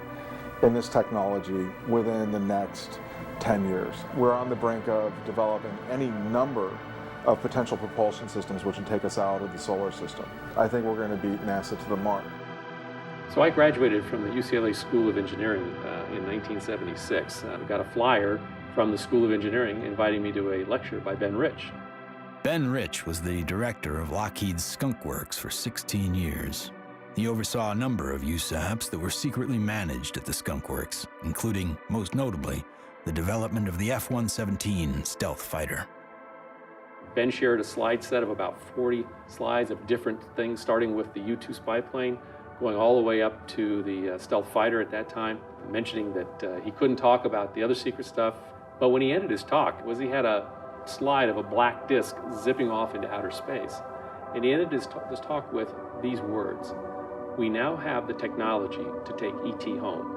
in this technology within the next 10 years. We're on the brink of developing any number of potential propulsion systems which would take us out of the solar system. I think we're going to beat NASA to the mark. So I graduated from the UCLA School of Engineering in 1976. Got a flyer from the School of Engineering inviting me to a lecture by Ben Rich. Ben Rich was the director of Lockheed's Skunk Works for 16 years. He oversaw a number of USAPs that were secretly managed at the Skunk Works, including, most notably, the development of the F-117 stealth fighter. Ben shared a slide set of about 40 slides of different things, starting with the U-2 spy plane, going all the way up to the stealth fighter at that time, mentioning that he couldn't talk about the other secret stuff. But when he ended his talk, he had a slide of a black disc zipping off into outer space. And he ended his talk with these words: "We now have the technology to take ET home."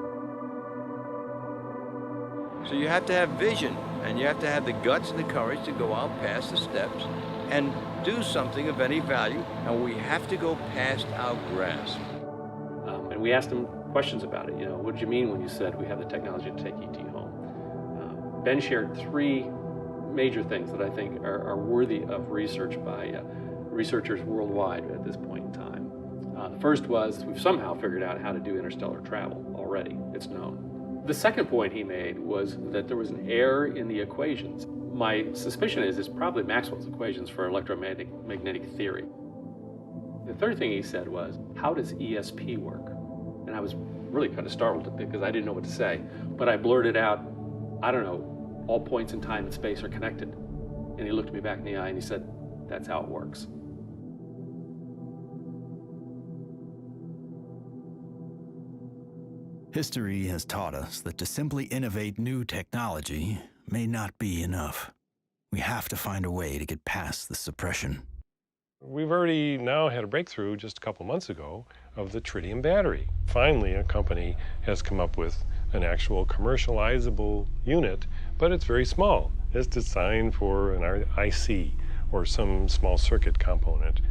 So you have to have vision, and you have to have the guts and the courage to go out past the steps and do something of any value, and we have to go past our grasp. And we asked him questions about it. What did you mean when you said we have the technology to take ET home? Ben shared three major things that I think are worthy of research by researchers worldwide at this point in time. The first was we've somehow figured out how to do interstellar travel already. It's known. The second point he made was that there was an error in the equations. My suspicion is it's probably Maxwell's equations for electromagnetic theory. The third thing he said was, how does ESP work? And I was really kind of startled because I didn't know what to say. But I blurted out, I don't know, all points in time and space are connected. And he looked me back in the eye and he said, that's how it works. History has taught us that to simply innovate new technology may not be enough. We have to find a way to get past the suppression. We've already now had a breakthrough just a couple months ago of the tritium battery. Finally, a company has come up with an actual commercializable unit, but it's very small. It's designed for an IC or some small circuit component.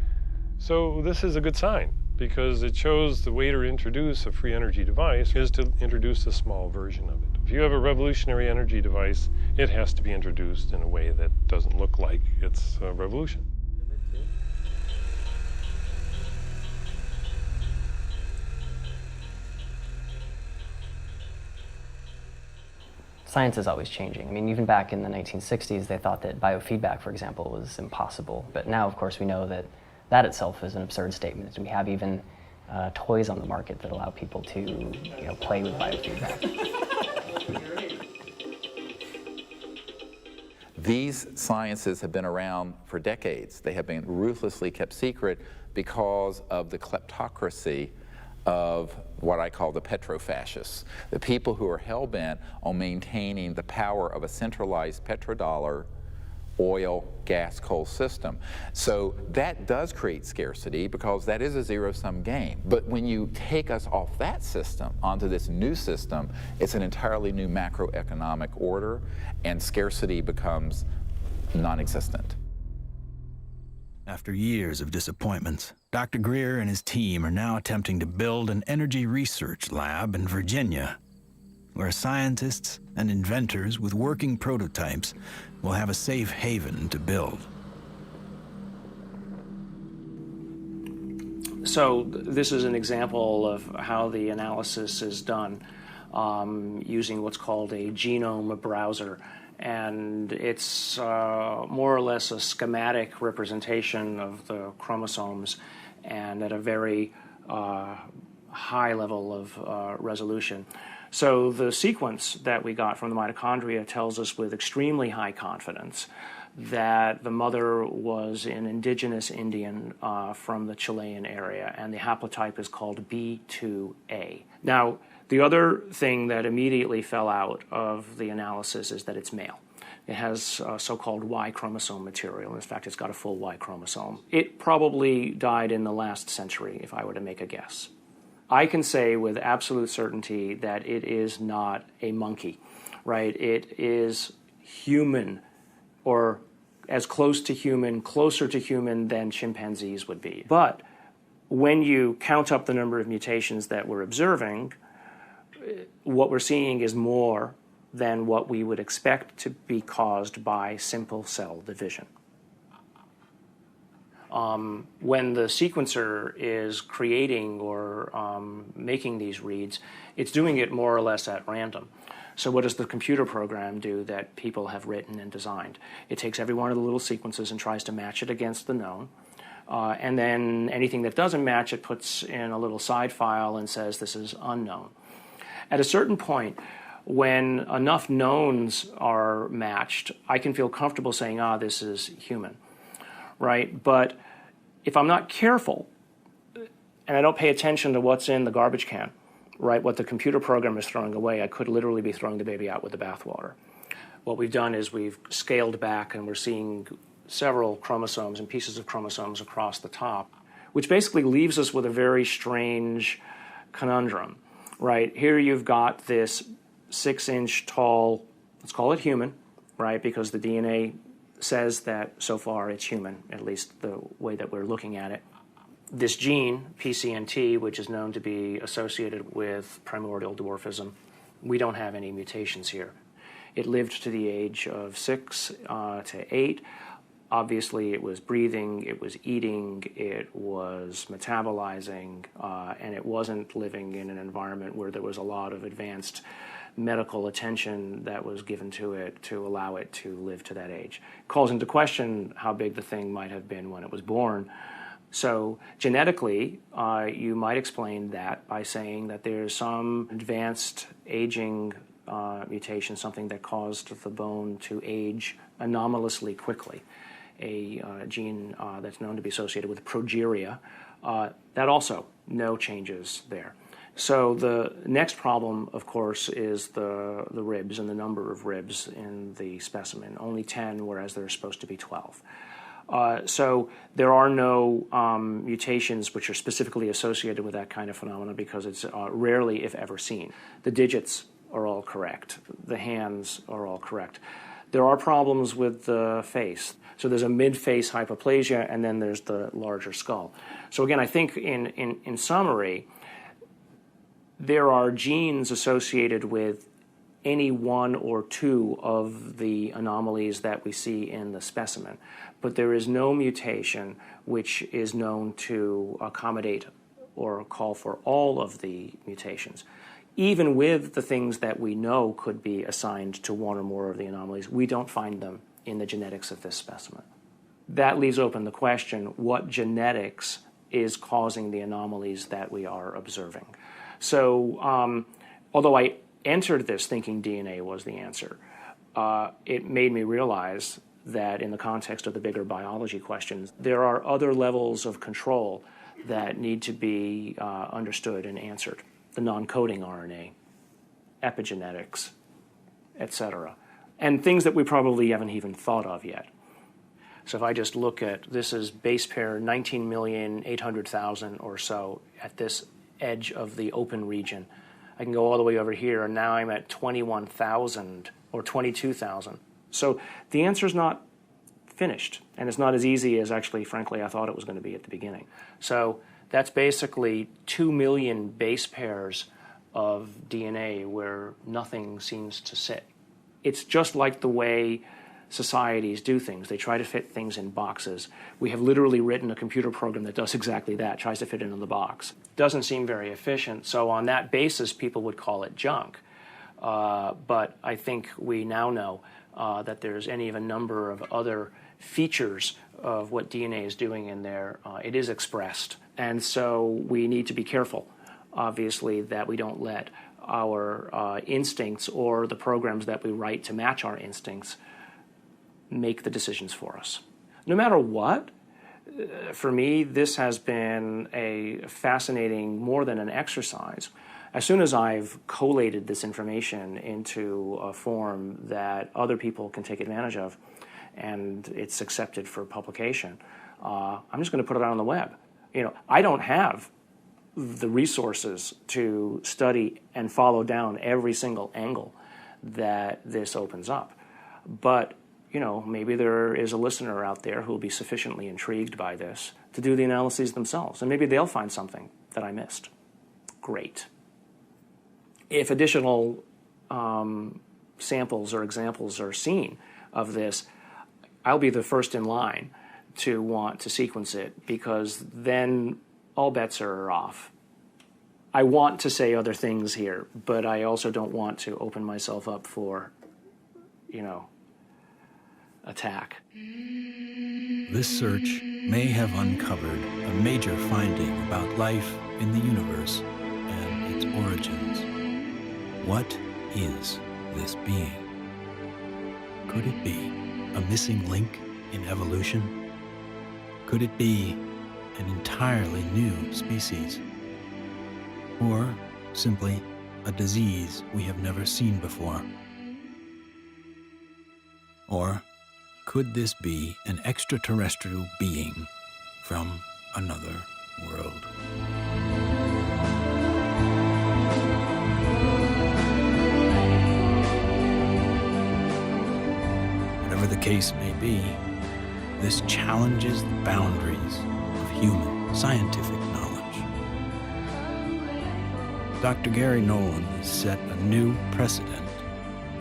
So this is a good sign, because it shows the way to introduce a free energy device is to introduce a small version of it. If you have a revolutionary energy device, it has to be introduced in a way that doesn't look like it's a revolution. Science is always changing. I mean, even back in the 1960s, they thought that biofeedback, for example, was impossible. But now, of course, we know that that itself is an absurd statement. We have even toys on the market that allow people to play with biofeedback. These sciences have been around for decades. They have been ruthlessly kept secret because of the kleptocracy of what I call the petrofascists, the people who are hell-bent on maintaining the power of a centralized petrodollar oil, gas, coal system. So that does create scarcity because that is a zero-sum game. But when you take us off that system onto this new system, it's an entirely new macroeconomic order, and scarcity becomes non-existent. After years of disappointments, Dr. Greer and his team are now attempting to build an energy research lab in Virginia, where scientists and inventors with working prototypes will have a safe haven to build. So this is an example of how the analysis is done using what's called a genome browser. And it's more or less a schematic representation of the chromosomes and at a very high level of resolution. So the sequence that we got from the mitochondria tells us with extremely high confidence that the mother was an indigenous Indian from the Chilean area, and the haplotype is called B2A. Now, the other thing that immediately fell out of the analysis is that it's male. It has so-called Y chromosome material. In fact, it's got a full Y chromosome. It probably died in the last century, if I were to make a guess. I can say with absolute certainty that it is not a monkey, right? It is human, or as close to human, closer to human than chimpanzees would be. But when you count up the number of mutations that we're observing, what we're seeing is more than what we would expect to be caused by simple cell division. When the sequencer is creating or making these reads, it's doing it more or less at random. So what does the computer program do that people have written and designed? It takes every one of the little sequences and tries to match it against the known. And then anything that doesn't match, it puts in a little side file and says this is unknown. At a certain point, when enough knowns are matched, I can feel comfortable saying, this is human, right? But if I'm not careful and I don't pay attention to what's in the garbage can, right, what the computer program is throwing away, I could literally be throwing the baby out with the bathwater. What we've done is we've scaled back and we're seeing several chromosomes and pieces of chromosomes across the top, which basically leaves us with a very strange conundrum, right? Here you've got this 6-inch tall, let's call it human, right, because the DNA says that so far it's human, at least the way that we're looking at it. This gene, PCNT, which is known to be associated with primordial dwarfism, we don't have any mutations here. It lived to the age of 6 to 8. Obviously, it was breathing, it was eating, it was metabolizing, and it wasn't living in an environment where there was a lot of advanced medical attention that was given to it to allow it to live to that age. It calls into question how big the thing might have been when it was born. So genetically, you might explain that by saying that there's some advanced aging mutation, something that caused the bone to age anomalously quickly. A gene that's known to be associated with progeria, that also no changes there. So the next problem, of course, is the ribs and the number of ribs in the specimen. Only 10, whereas there are supposed to be 12. So there are no mutations which are specifically associated with that kind of phenomena because it's rarely, if ever, seen. The digits are all correct. The hands are all correct. There are problems with the face. So there's a mid-face hypoplasia, and then there's the larger skull. So again, I think in summary, there are genes associated with any one or two of the anomalies that we see in the specimen, but there is no mutation which is known to accommodate or call for all of the mutations. Even with the things that we know could be assigned to one or more of the anomalies, we don't find them in the genetics of this specimen. That leaves open the question, what genetics is causing the anomalies that we are observing. So although I entered this thinking DNA was the answer, it made me realize that in the context of the bigger biology questions, there are other levels of control that need to be understood and answered. The non-coding RNA, epigenetics, etc. And things that we probably haven't even thought of yet. So if I just look at, this is base pair 19,800,000 or so at this edge of the open region. I can go all the way over here, and now I'm at 21,000 or 22,000. So the answer's not finished, and it's not as easy as actually, frankly, I thought it was going to be at the beginning. So that's basically 2 million base pairs of DNA where nothing seems to sit. It's just like the way societies do things. They try to fit things in boxes. We have literally written a computer program that does exactly that, tries to fit it in the box. Doesn't seem very efficient, so on that basis, people would call it junk. But I think we now know that there's any of a number of other features of what DNA is doing in there. It is expressed. And so we need to be careful, obviously, that we don't let our instincts or the programs that we write to match our instincts make the decisions for us. No matter what, for me, this has been a fascinating, more than an exercise. As soon as I've collated this information into a form that other people can take advantage of, and it's accepted for publication, I'm just going to put it out on the web. You know, I don't have the resources to study and follow down every single angle that this opens up. But, you know, maybe there is a listener out there who will be sufficiently intrigued by this to do the analyses themselves, and maybe they'll find something that I missed. Great. If additional samples or examples are seen of this, I'll be the first in line to want to sequence it, because then all bets are off. I want to say other things here, but I also don't want to open myself up for, you know, attack. This search may have uncovered a major finding about life in the universe and its origins. What is this being? Could it be a missing link in evolution? Could it be an entirely new species? Or simply a disease we have never seen before? Or could this be an extraterrestrial being from another world? Whatever the case may be, this challenges the boundaries of human scientific knowledge. Dr. Gary Nolan has set a new precedent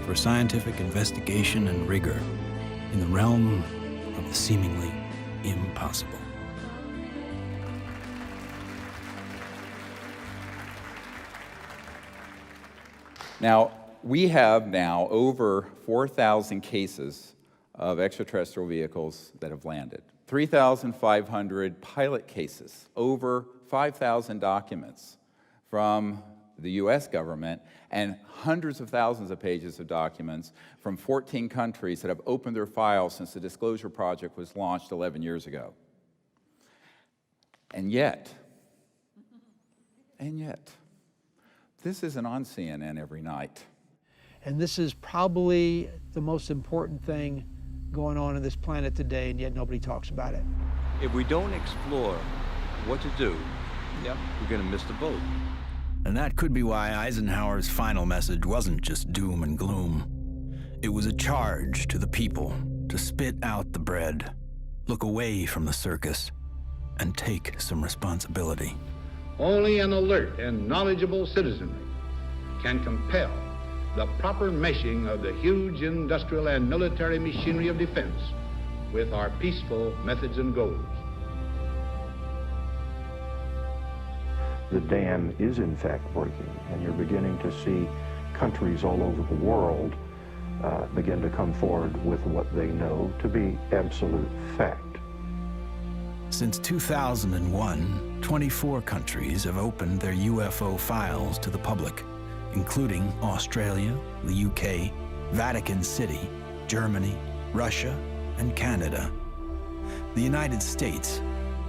for scientific investigation and rigor in the realm of the seemingly impossible. Now, we have now over 4,000 cases of extraterrestrial vehicles that have landed, 3,500 pilot cases, over 5,000 documents from the US government, and hundreds of thousands of pages of documents from 14 countries that have opened their files since the Disclosure Project was launched 11 years ago. And yet, this isn't on CNN every night. And this is probably the most important thing going on this planet today, and yet nobody talks about it. If we don't explore what to do, we're going to miss the boat. And that could be why Eisenhower's final message wasn't just doom and gloom. It was a charge to the people to spit out the bread, look away from the circus, and take some responsibility. Only an alert and knowledgeable citizenry can compel the proper meshing of the huge industrial and military machinery of defense with our peaceful methods and goals. The dam is in fact breaking, and you're beginning to see countries all over the world begin to come forward with what they know to be absolute fact. Since 2001, 24 countries have opened their UFO files to the public, including Australia, the UK, Vatican City, Germany, Russia, and Canada. The United States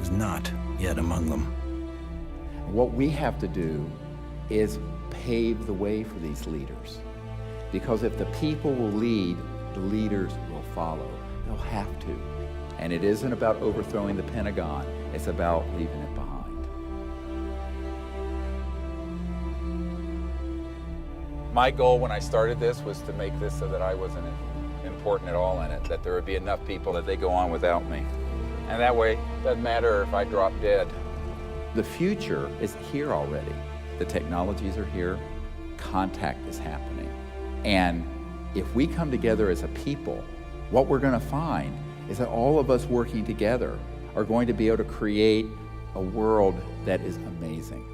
is not yet among them. What we have to do is pave the way for these leaders. Because if the people will lead, the leaders will follow. They'll have to. And it isn't about overthrowing the Pentagon, it's about leaving it behind. My goal when I started this was to make this so that I wasn't important at all in it, that there would be enough people that they go on without me. And that way, it doesn't matter if I drop dead. The future is here already. The technologies are here, contact is happening. And if we come together as a people, what we're going to find is that all of us working together are going to be able to create a world that is amazing.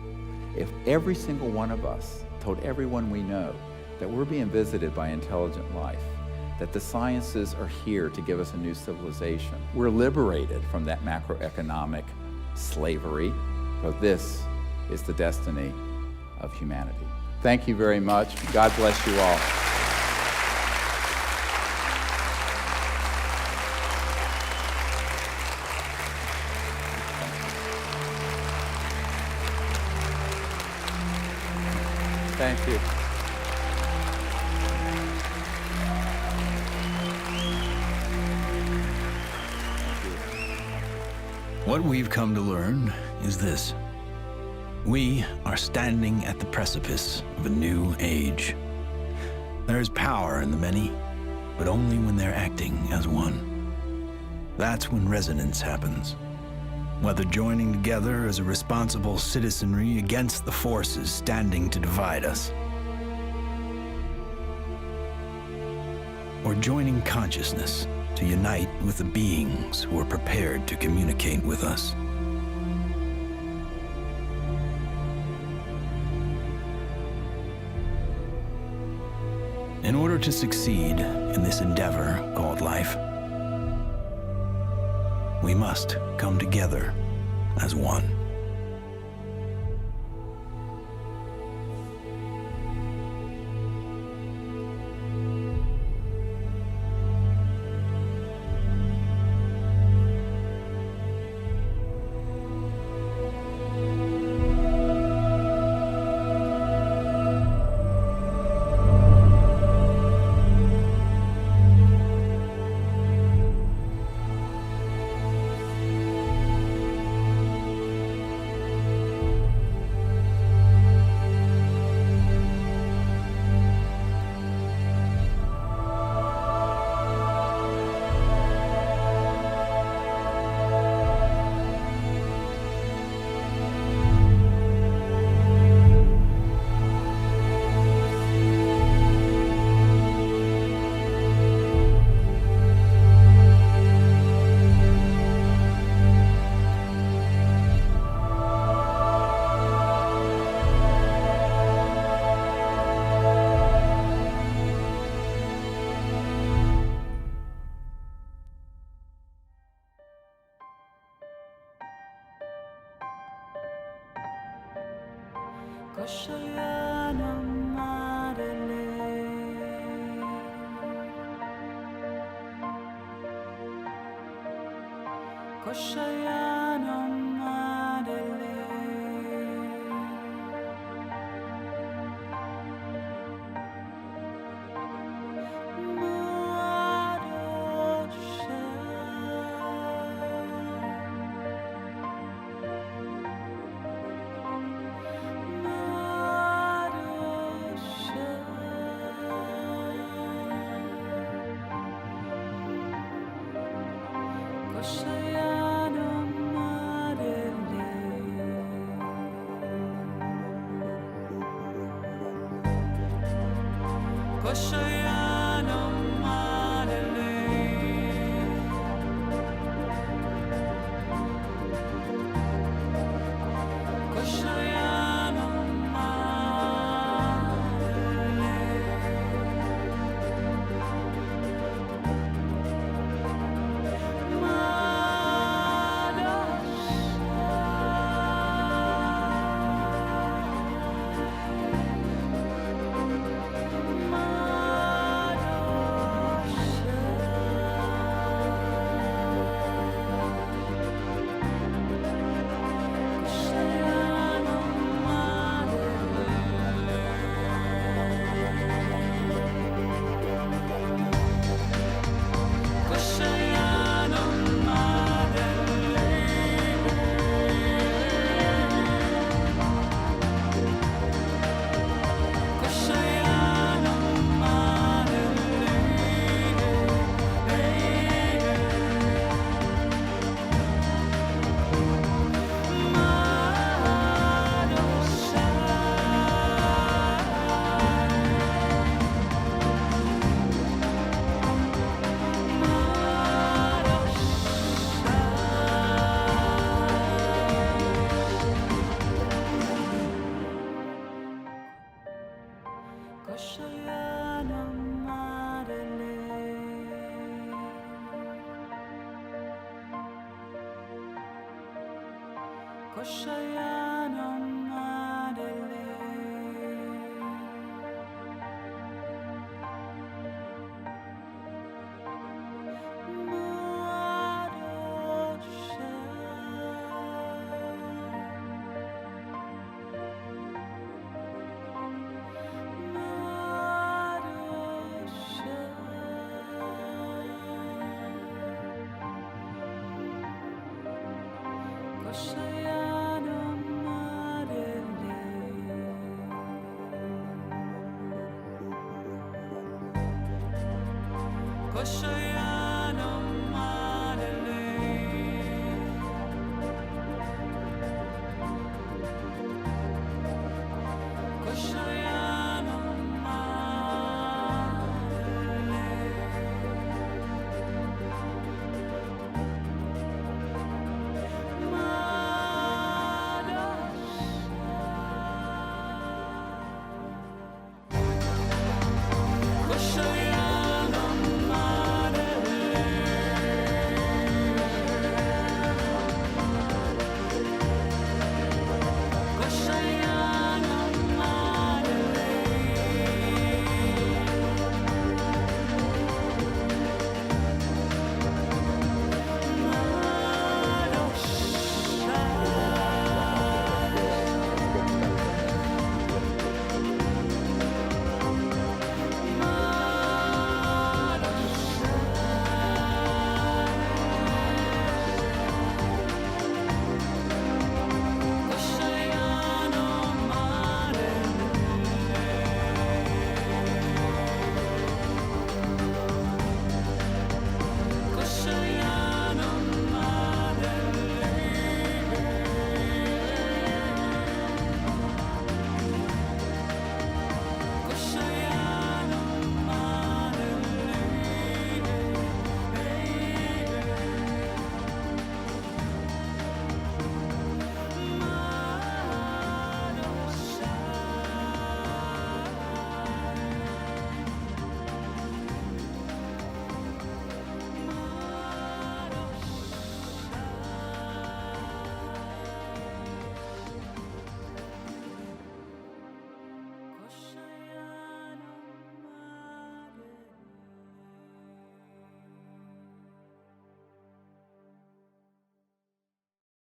If every single one of us told everyone we know that we're being visited by intelligent life, that the sciences are here to give us a new civilization, we're liberated from that macroeconomic slavery, so this is the destiny of humanity. Thank you very much. God bless you all. Thank you. What we've come to learn is this. We are standing at the precipice of a new age. There is power in the many, but only when they're acting as one. That's when resonance happens. Whether joining together as a responsible citizenry against the forces standing to divide us, or joining consciousness to unite with the beings who are prepared to communicate with us. In order to succeed in this endeavor called life, we must come together as one. Koşaya